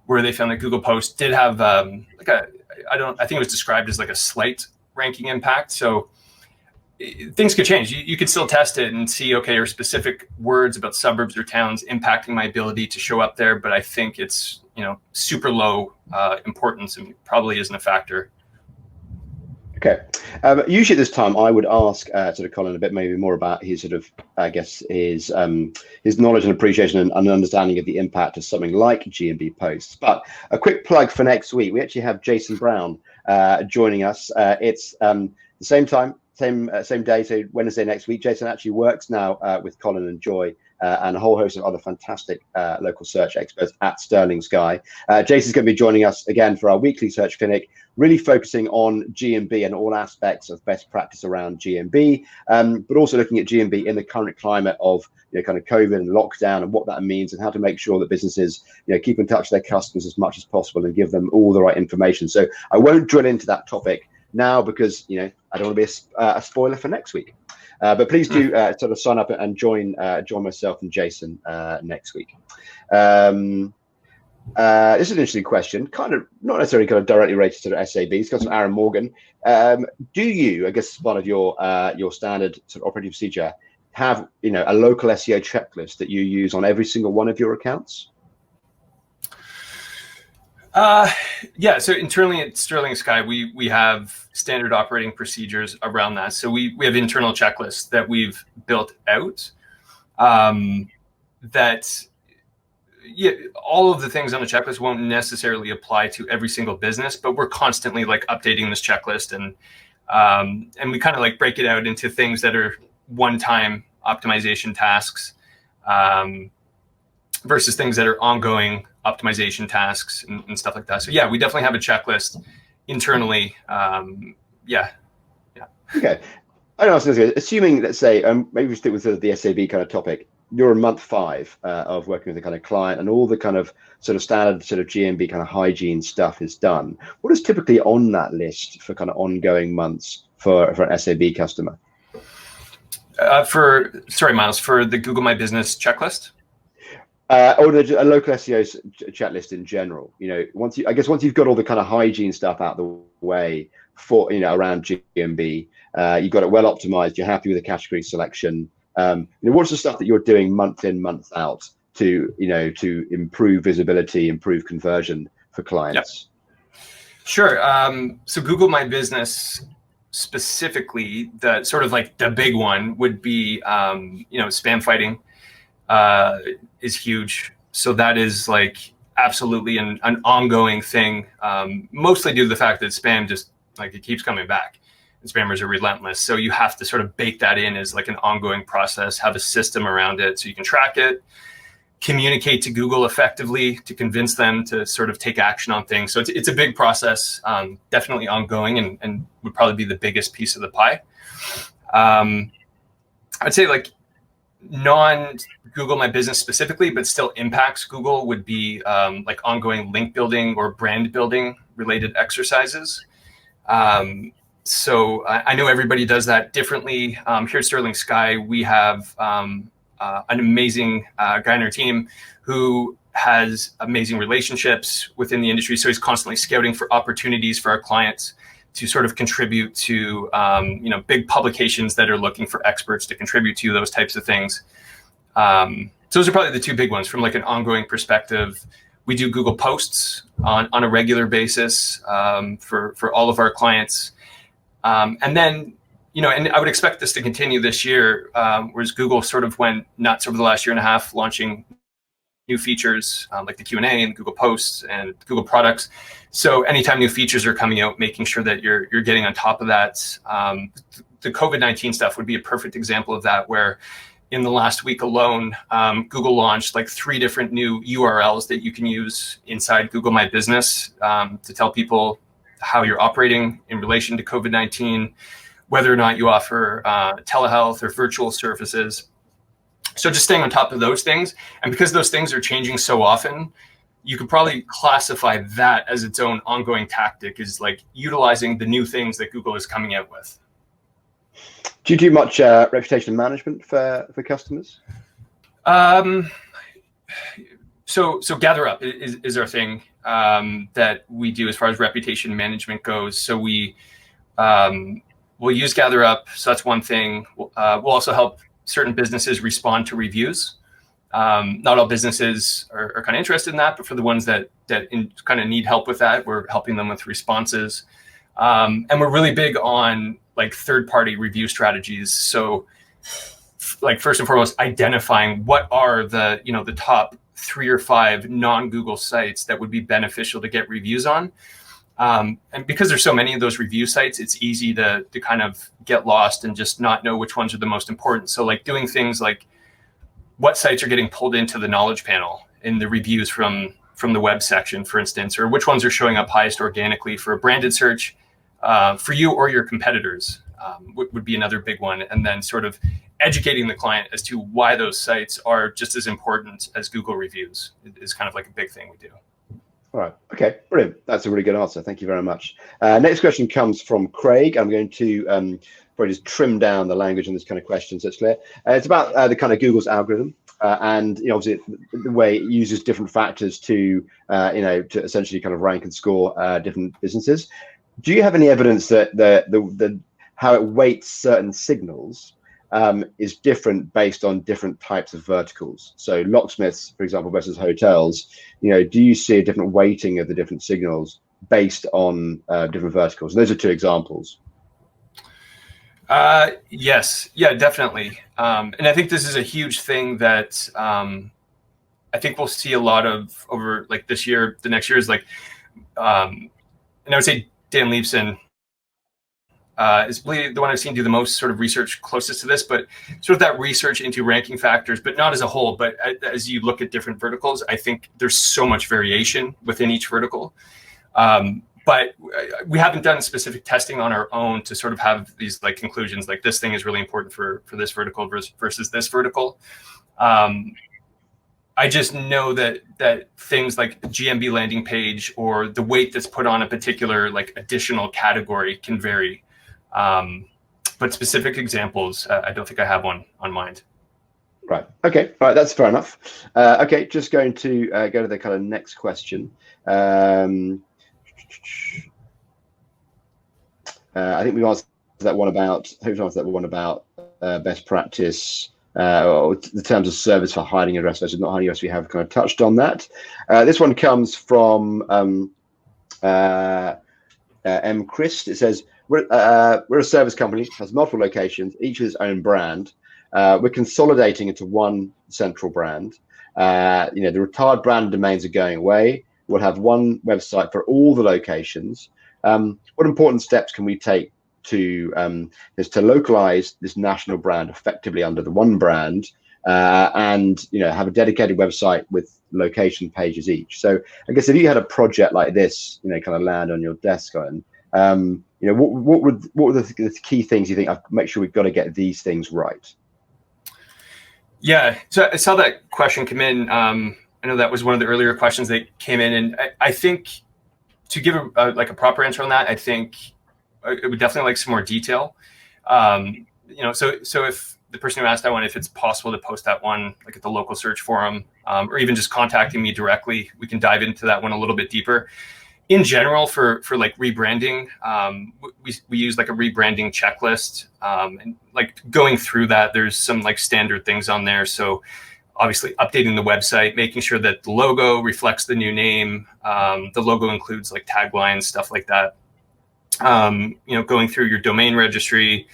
where they found that Google Posts did have I think it was described as like a slight ranking impact. So things could change. You could still test it and see, okay, are specific words about suburbs or towns impacting my ability to show up there? But I think it's super low importance and probably isn't a factor. Okay. Usually at this time, I would ask sort of Colan a bit maybe more about his sort of, I guess, his knowledge and appreciation and understanding of the impact of something like GMB posts. But a quick plug for next week. We actually have Jason Brown joining us. It's the same time, same day, so Wednesday next week. Jason actually works now with Colin and Joy and a whole host of other fantastic local search experts at Sterling Sky. Jason's going to be joining us again for our weekly search clinic, really focusing on GMB and all aspects of best practice around GMB, but also looking at GMB in the current climate of kind of COVID and lockdown and what that means, and how to make sure that businesses keep in touch with their customers as much as possible and give them all the right information. So I won't drill into that topic now because I don't want to be a spoiler for next week. But please do sort of sign up and join myself and Jason next week. This is an interesting question, kind of not necessarily kind of directly related to the SAB. It's got from Aaron Morgan. Do you, I guess, part of your standard sort of operating procedure, have a local SEO checklist that you use on every single one of your accounts? Yeah, so internally at Sterling Sky, we have standard operating procedures around that. So we have internal checklists that we've built out that all of the things on the checklist won't necessarily apply to every single business, but we're constantly like updating this checklist and we kind of like break it out into things that are one-time optimization tasks versus things that are ongoing optimization tasks and stuff like that. So yeah, we definitely have a checklist internally. Yeah. Okay. I know. Assuming, let's say, maybe we stick with the SAB kind of topic. You're in month 5 of working with a kind of client, and all the kind of sort of standard sort of GMB kind of hygiene stuff is done. What is typically on that list for kind of ongoing months for an SAB customer? Sorry, Miles, for the Google My Business checklist? Or a local SEO checklist in general. Once you've got all the kind of hygiene stuff out the way for around GMB, you've got it well optimized. You're happy with the category selection. What's the stuff that you're doing month in, month out to improve visibility, improve conversion for clients? Yep. Sure. So Google My Business specifically, the sort of like the big one would be spam fighting is huge. So that is like absolutely an ongoing thing, mostly due to the fact that spam just like it keeps coming back. And spammers are relentless. So you have to sort of bake that in as like an ongoing process, have a system around it so you can track it, communicate to Google effectively to convince them to sort of take action on things. So it's a big process, definitely ongoing, and would probably be the biggest piece of the pie. I'd say like non-Google My Business specifically, but still impacts Google would be like ongoing link building or brand building related exercises. So I know everybody does that differently. Here at Sterling Sky, we have an amazing guy on our team who has amazing relationships within the industry. So he's constantly scouting for opportunities for our clients to sort of contribute to, big publications that are looking for experts to contribute to those types of things. So those are probably the two big ones from like an ongoing perspective. We do Google Posts on a regular basis for all of our clients. And then, and I would expect this to continue this year, whereas Google sort of went nuts over the last year and a half, launching new features like the Q&A and Google Posts and Google products. So anytime new features are coming out, making sure that you're getting on top of that. The COVID-19 stuff would be a perfect example of that, where in the last week alone, Google launched like 3 different new URLs that you can use inside Google My Business to tell people how you're operating in relation to COVID-19, whether or not you offer telehealth or virtual services. So just staying on top of those things. And because those things are changing so often, you could probably classify that as its own ongoing tactic, is like utilizing the new things that Google is coming out with. Do you do much reputation management for customers? So GatherUp is our thing that we do as far as reputation management goes. So we'll use GatherUp. So that's one thing. We'll also help certain businesses respond to reviews. Not all businesses are kind of interested in that, but for the ones that kind of need help with that, we're helping them with responses. And we're really big on like third-party review strategies. So like first and foremost, identifying what are the top 3 or 5 non-Google sites that would be beneficial to get reviews on. And because there's so many of those review sites, it's easy to kind of get lost and just not know which ones are the most important. So like doing things like what sites are getting pulled into the knowledge panel in the reviews from the web section, for instance, or which ones are showing up highest organically for a branded search for you or your competitors would be another big one. And then sort of educating the client as to why those sites are just as important as Google reviews is kind of like a big thing we do. All right. Okay. Brilliant. That's a really good answer. Thank you very much. Next question comes from Craig. I'm going to probably just trim down the language on this kind of question so it's clear. It's about the kind of Google's algorithm and obviously the way it uses different factors to to essentially kind of rank and score different businesses. Do you have any evidence that the how it weights certain signals is different based on different types of verticals? So locksmiths, for example, versus hotels, do you see a different weighting of the different signals based on different verticals? And those are two examples. Yes, yeah, definitely. And I think this is a huge thing that I think we'll see a lot of over like this year, the next year is like, and I would say Dan Liebson is really the one I've seen do the most sort of research closest to this, but sort of that research into ranking factors, but not as a whole, but as you look at different verticals, I think there's so much variation within each vertical. But we haven't done specific testing on our own to sort of have these like conclusions, like this thing is really important for this vertical versus this vertical. I just know that things like GMB landing page or the weight that's put on a particular like additional category can vary. But specific examples, I don't think I have one on mind. Right. Okay. All right. That's fair enough. Okay. Just going to go to the kind of next question. I think we've answered that one about. Who's answered that one about best practice or the terms of service for hiding address versus not hiding address? We have kind of touched on that. This one comes from M. Christ. It says we're a service company, has multiple locations, each with its own brand. We're consolidating into one central brand. The retired brand domains are going away. We'll have one website for all the locations. What important steps can we take to localize this national brand effectively under the one brand and have a dedicated website with location pages each? So I guess if you had a project like this, kind of land on your desk, what were the key things you think? I've make sure we've got to get these things right. Yeah, so I saw that question come in. I know that was one of the earlier questions that came in, and I think to give a proper answer on that, I think it would definitely like some more detail. So if the person who asked that one, if it's possible to post that one like at the local search forum, or even just contacting me directly, we can dive into that one a little bit deeper. In general, for like rebranding, we use like a rebranding checklist, and like going through that, there's some like standard things on there. So obviously updating the website, making sure that the logo reflects the new name. The logo includes like taglines, stuff like that. Going through your domain registry,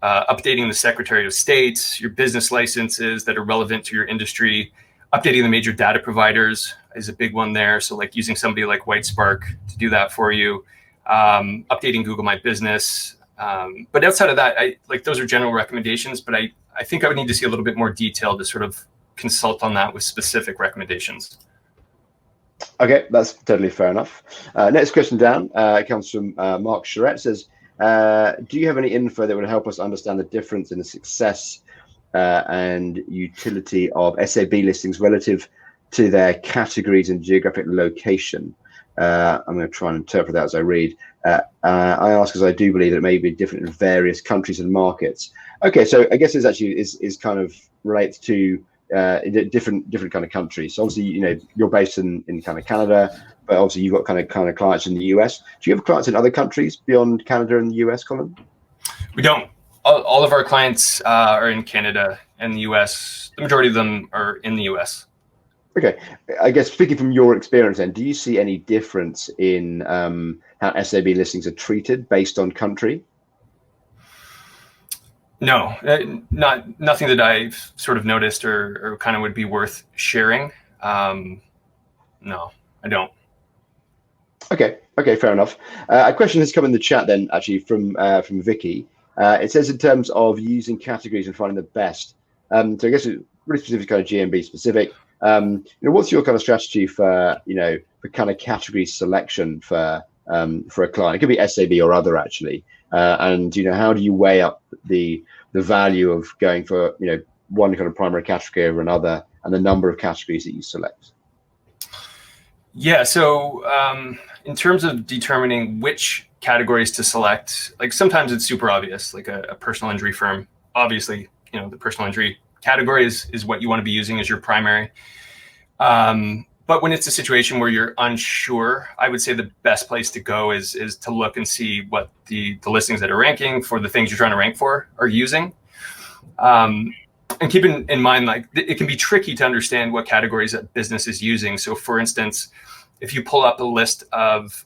updating the Secretary of State, your business licenses that are relevant to your industry, updating the major data providers is a big one there. So like using somebody like Whitespark to do that for you, updating Google My Business. But outside of that, those are general recommendations, but I think I would need to see a little bit more detail to sort of consult on that with specific recommendations. Okay, that's totally fair enough. Next question down comes from Mark Charette. Says, do you have any info that would help us understand the difference in the success and utility of SAB listings relative to their categories and geographic location? I'm going to try and interpret that as I read. I ask because I do believe that it may be different in various countries and markets. Okay, so I guess it's actually is kind of relates to different kind of countries. So obviously, you're based in kind of Canada, but obviously you've got kind of clients in the US. Do you have clients in other countries beyond Canada and the US, Colin? We don't. All of our clients are in Canada and the US. The majority of them are in the US. Okay, I guess speaking from your experience, then, do you see any difference in how SAB listings are treated based on country? No, nothing that I've sort of noticed or kind of would be worth sharing. No, I don't. Okay, Okay, fair enough. A question has come in the chat then, actually, from Vicky. It says in terms of using categories and finding the best. So I guess it's really specific, kind of GMB specific. What's your kind of strategy for for kind of category selection for a client? It could be SAB or other actually. And how do you weigh up the value of going for one kind of primary category over another, and the number of categories that you select? Yeah, so in terms of determining which categories to select, like sometimes it's super obvious, like a personal injury firm. Obviously, the personal injury category is what you want to be using as your primary. But when it's a situation where you're unsure, I would say the best place to go is to look and see what the listings that are ranking for the things you're trying to rank for are using. And keep in mind, like it can be tricky to understand what categories a business is using. So for instance, if you pull up a list of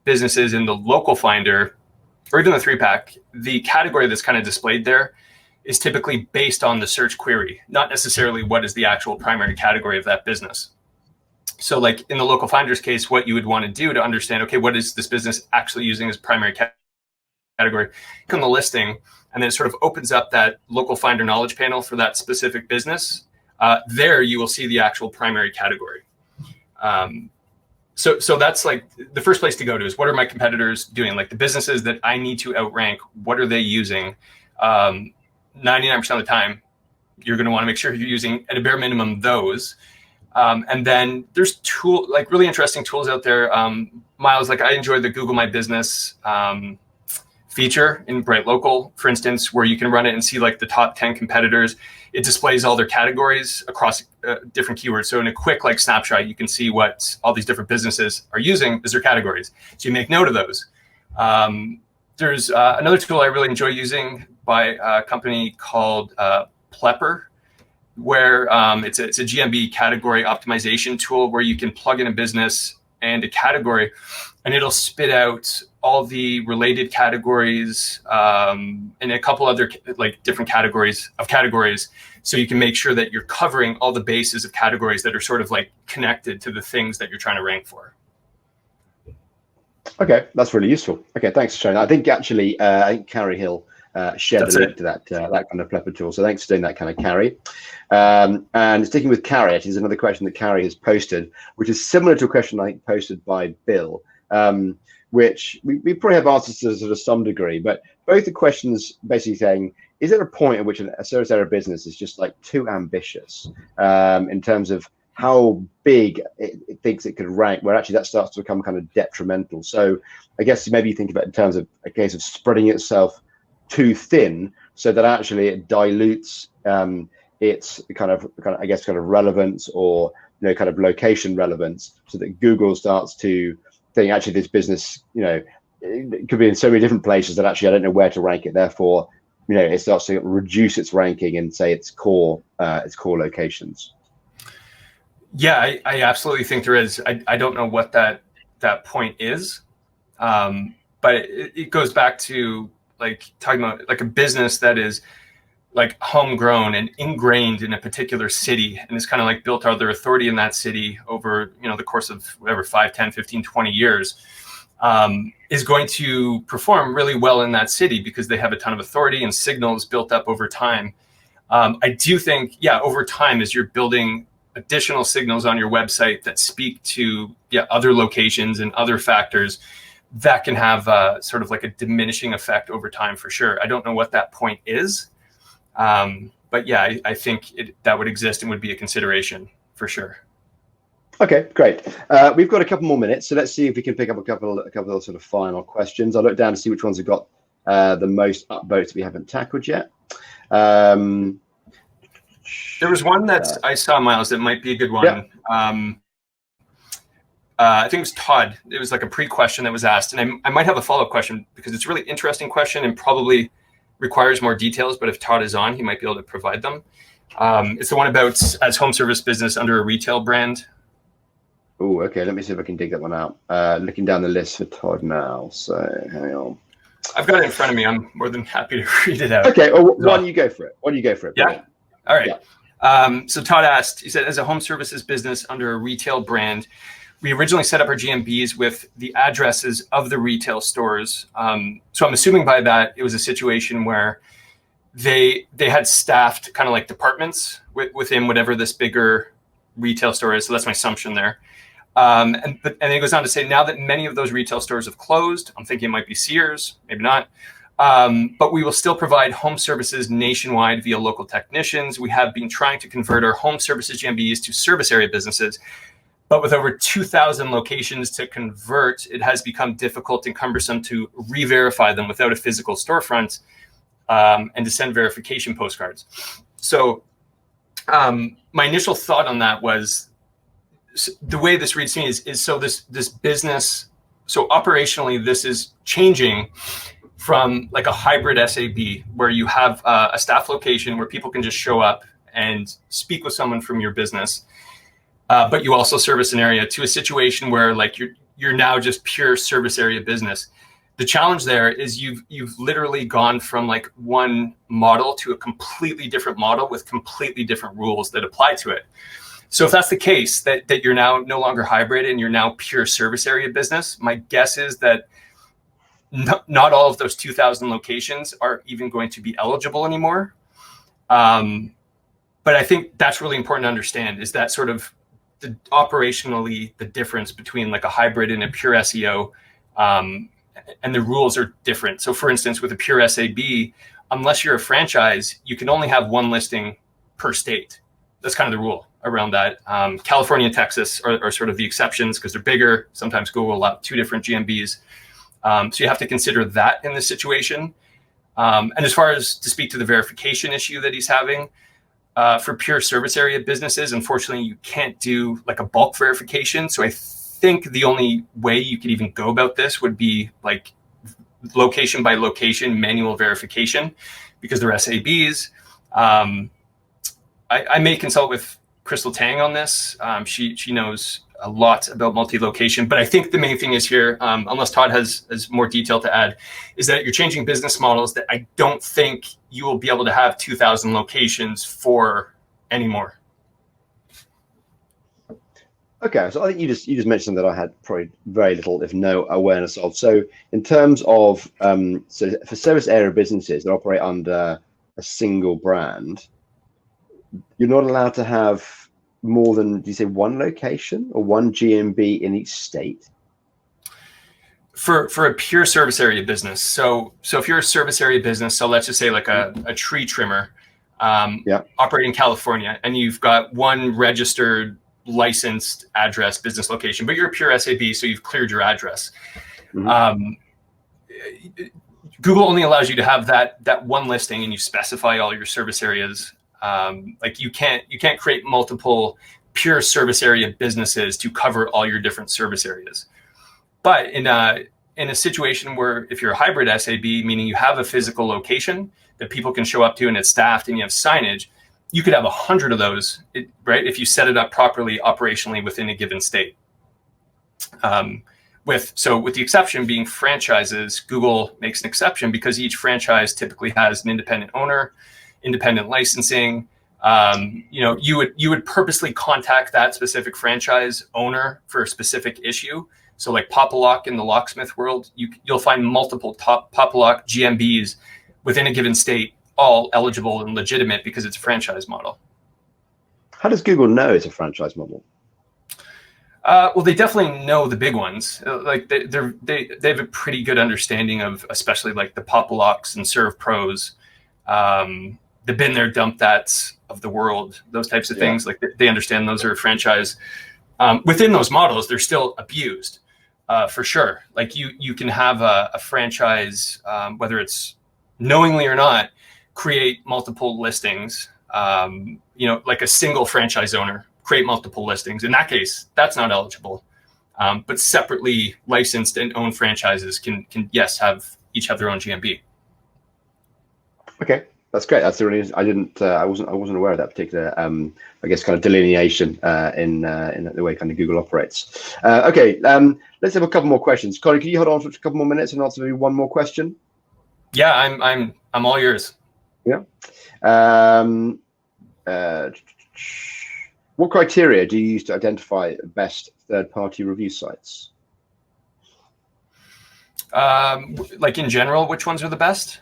businesses in the local finder or even the 3-pack, the category that's kind of displayed there is typically based on the search query, not necessarily what is the actual primary category of that business. So like in the local finder's case, what you would want to do to understand, okay, what is this business actually using as primary category? Click on the listing, and then it sort of opens up that local finder knowledge panel for that specific business. There you will see the actual primary category. So that's like the first place to go to is what are my competitors doing? Like the businesses that I need to outrank, what are they using? 99% of the time, you're going to want to make sure you're using at a bare minimum those. And then there's really interesting tools out there. Miles, like I enjoy the Google My Business feature in BrightLocal, for instance, where you can run it and see like the top 10 competitors. It displays all their categories across different keywords. So in a quick like snapshot, you can see what all these different businesses are using as their categories. So you make note of those. There's another tool I really enjoy using by a company called Plepper, where it's a GMB category optimization tool where you can plug in a business and a category, and it'll spit out all the related categories and a couple other like different categories, so you can make sure that you're covering all the bases of categories that are sort of like connected to the things that you're trying to rank for. Okay, that's really useful. Okay, thanks for sharing that. I think actually, I think Carrie Hill shared the link to that kind of Plepper tool. So thanks for doing that, kind of Carrie. And sticking with Carrie, is another question that Carrie has posted, which is similar to a question I think posted by Bill, which we probably have answers to sort of some degree, but both the questions basically saying, is there a point at which a service area business is just like too ambitious in terms of how big it thinks it could rank, where actually that starts to become kind of detrimental? So I guess maybe you think about it in terms of a case of spreading itself too thin, so that actually it dilutes its kind of relevance, or kind of location relevance, so that Google starts to think actually this business it could be in so many different places that actually I don't know where to rank it. Therefore, it starts to reduce its ranking and say its core locations. Yeah, I absolutely think there is. I don't know what that point is, but it goes back to like talking about like a business that is like homegrown and ingrained in a particular city, and it's kind of like built out their authority in that city over the course of whatever 5, 10, 15, 20 years, is going to perform really well in that city because they have a ton of authority and signals built up over time. I do think, over time, as you're building additional signals on your website that speak to other locations and other factors, that can have sort of like a diminishing effect over time for sure. I don't know what that point is, but I think that would exist and would be a consideration for sure. Okay, great. We've got a couple more minutes, so let's see if we can pick up a couple of sort of final questions. I'll look down to see which ones have got the most upvotes we haven't tackled yet. There was one that I saw, Miles, that might be a good one. Yeah. I think it was Todd. It was like a pre-question that was asked, and I might have a follow-up question because it's a really interesting question and probably requires more details, but if Todd is on, he might be able to provide them. It's the one about as home service business under a retail brand. Oh, okay. Let me see if I can dig that one out. Looking down the list for Todd now. So hang on. I've got it in front of me. I'm more than happy to read it out. Okay. Well, why don't you go for it? Yeah. Brilliant. All right. Yeah. So Todd asked, he said, as a home services business under a retail brand, we originally set up our GMBs with the addresses of the retail stores. So I'm assuming by that it was a situation where they had staffed kind of like departments within whatever this bigger retail store is. So that's my assumption there. And then it goes on to say, now that many of those retail stores have closed, I'm thinking it might be Sears, maybe not. But we will still provide home services nationwide via local technicians. We have been trying to convert our home services GMBs to service area businesses, but with over 2,000 locations to convert, it has become difficult and cumbersome to re-verify them without a physical storefront and to send verification postcards. So my initial thought on that was, the way this reads to me is so this business, so operationally, this is changing from like a hybrid SAB where you have a staff location where people can just show up and speak with someone from your business, but you also service an area, to a situation where like you're now just pure service area business. The challenge there is you've literally gone from like one model to a completely different model with completely different rules that apply to it. So if that's the case, that you're now no longer hybrid and you're now pure service area business, my guess is that not all of those 2,000 locations are even going to be eligible anymore. But I think that's really important to understand, is that sort of operationally the difference between like a hybrid and a pure SEO, and the rules are different. So for instance, with a pure SAB, unless you're a franchise, you can only have one listing per state. That's kind of the rule around that. California and Texas are sort of the exceptions because they're bigger. Sometimes Google will allow 2 different GMBs. So you have to consider that in this situation. And as far as to speak to the verification issue that he's having, for pure service area businesses, unfortunately, you can't do like a bulk verification. So I think the only way you could even go about this would be like location by location manual verification, because they're SABs. I may consult with Crystal Tang on this. She knows a lot about multi-location, but I think the main thing is here, unless Todd has more detail to add, is that you're changing business models that I don't think you will be able to have 2,000 locations for anymore. Okay, so I think you just mentioned that I had probably very little, if no, awareness of. So in terms of so for service area businesses that operate under a single brand, you're not allowed to have more than, do you say, one location or one GMB in each state? For a pure service area business. So if you're a service area business, so let's just say like a tree trimmer, operating in California, and you've got one registered licensed address business location, but you're a pure SAB, so you've cleared your address. Mm-hmm. Google only allows you to have that one listing, and you specify all your service areas. Like you can't create multiple pure service area businesses to cover all your different service areas. But in a situation where if you're a hybrid SAB, meaning you have a physical location that people can show up to and it's staffed and you have signage, you could have 100 of those, right? If you set it up properly operationally within a given state. With the exception being franchises, Google makes an exception because each franchise typically has an independent owner, independent licensing. You would purposely contact that specific franchise owner for a specific issue. So like Pop-A-Lock in the locksmith world, you'll find multiple Pop-A-Lock GMBs within a given state, all eligible and legitimate because it's a franchise model. How does Google know it's a franchise model? Well, they definitely know the big ones. Like they have a pretty good understanding of, especially like the Pop-A-Locks and Serve Pros, the Been There, Dump That's of the world, those types of things. Like they understand those are a franchise. Within those models, they're still abused, for sure. Like you can have a franchise, whether it's knowingly or not, create multiple listings. Like a single franchise owner create multiple listings. In that case, that's not eligible. But separately licensed and owned franchises can each have their own GMB. Okay, that's great. That's the reason I wasn't aware of that particular I guess kind of delineation in the way kind of Google operates. Okay, let's have a couple more questions. Colin, can you hold on for a couple more minutes and answer maybe one more question? Yeah, I'm all yours. Yeah. What criteria do you use to identify best third-party review sites? Like in general, which ones are the best?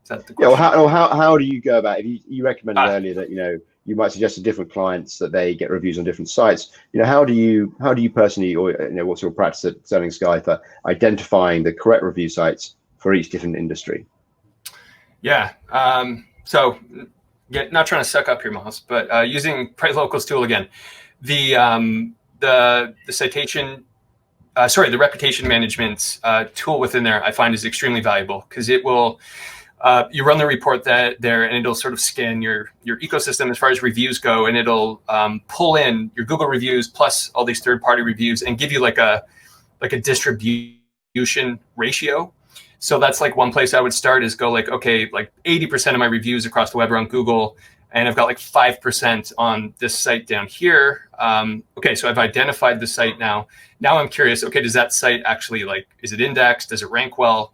Is that the Yeah, question? or how do you go about it? You recommended earlier that you might suggest to different clients that they get reviews on different sites. how do you personally, or what's your practice at Selling Sky for identifying the correct review sites for each different industry? Yeah. So, not trying to suck up here, Miles, but using BrightLocal's tool again, the citation. The reputation management tool within there, I find, is extremely valuable because it will, you run the report there and it'll sort of scan your ecosystem as far as reviews go, and it'll pull in your Google reviews plus all these third-party reviews and give you like a distribution ratio. So that's like one place I would start, is go like, okay, like 80% of my reviews across the web are on Google, and I've got like 5% on this site down here. Okay, so I've identified the site now. Now I'm curious, okay, does that site actually, like, is it indexed? Does it rank well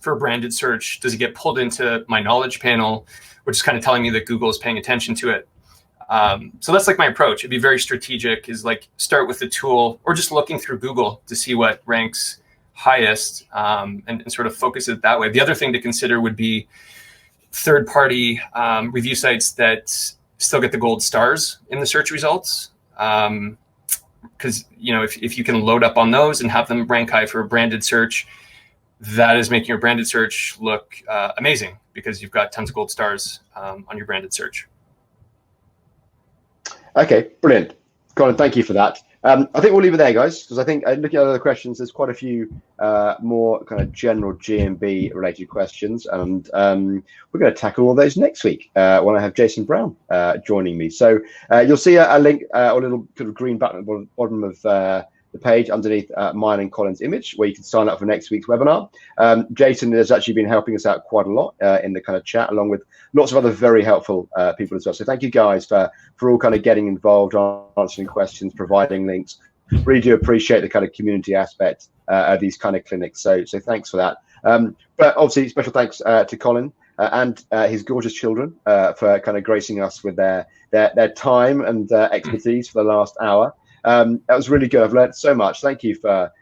for branded search? Does it get pulled into my knowledge panel, which is kind of telling me that Google is paying attention to it? So that's like my approach. It'd be very strategic, is like start with the tool or just looking through Google to see what ranks highest, and sort of focus it that way. The other thing to consider would be third-party review sites that still get the gold stars in the search results. Because if you can load up on those and have them rank high for a branded search, that is making your branded search look amazing, because you've got tons of gold stars on your branded search. Okay, brilliant. Colin, thank you for that. I think we'll leave it there, guys, because I think looking at other questions, there's quite a few more kind of general GMB related questions, and we're going to tackle all those next week when I have Jason Brown joining me. So you'll see a link or a little kind of green button at the bottom of the page underneath mine and Colin's image, where you can sign up for next week's webinar. Jason has actually been helping us out quite a lot in the kind of chat, along with lots of other very helpful people as well. So thank you guys for all kind of getting involved, answering questions, providing links. Really do appreciate the kind of community aspect of these kind of clinics. So thanks for that. But obviously, special thanks to Colin and his gorgeous children for kind of gracing us with their time and expertise for the last hour. That was really good. I've learned so much. Thank you for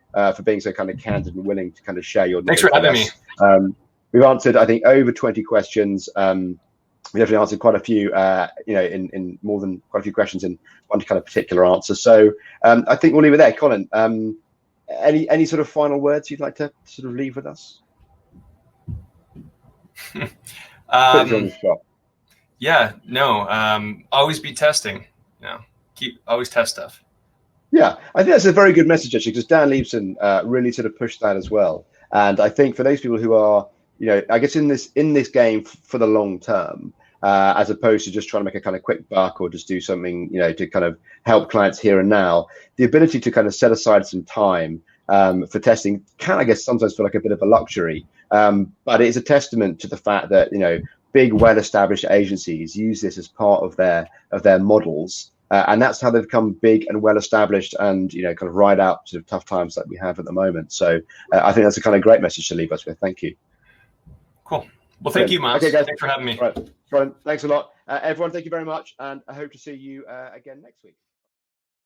being so kind of candid and willing to kind of share your knowledge. Thanks for having me. We've answered, I think, over 20 questions. We definitely answered quite a few, in more than quite a few questions in one kind of particular answer. So I think we'll leave it there. Colin, any sort of final words you'd like to sort of leave with us? Put you on the spot. Yeah, no, always be testing. Always test stuff. Yeah, I think that's a very good message, actually, because Dan Liebson really sort of pushed that as well. And I think for those people who are, I guess in this game for the long term, as opposed to just trying to make a kind of quick buck or just do something, to kind of help clients here and now, the ability to kind of set aside some time for testing can, I guess, sometimes feel like a bit of a luxury. But it is a testament to the fact that, big, well-established agencies use this as part of their models. And that's how they've become big and well-established and, kind of ride out sort of tough times that we have at the moment. So I think that's a kind of great message to leave us with. Thank you. Cool. Well, thank you, Miles. Okay, guys. Thanks for having me. Right. Thanks a lot. Everyone, thank you very much. And I hope to see you again next week.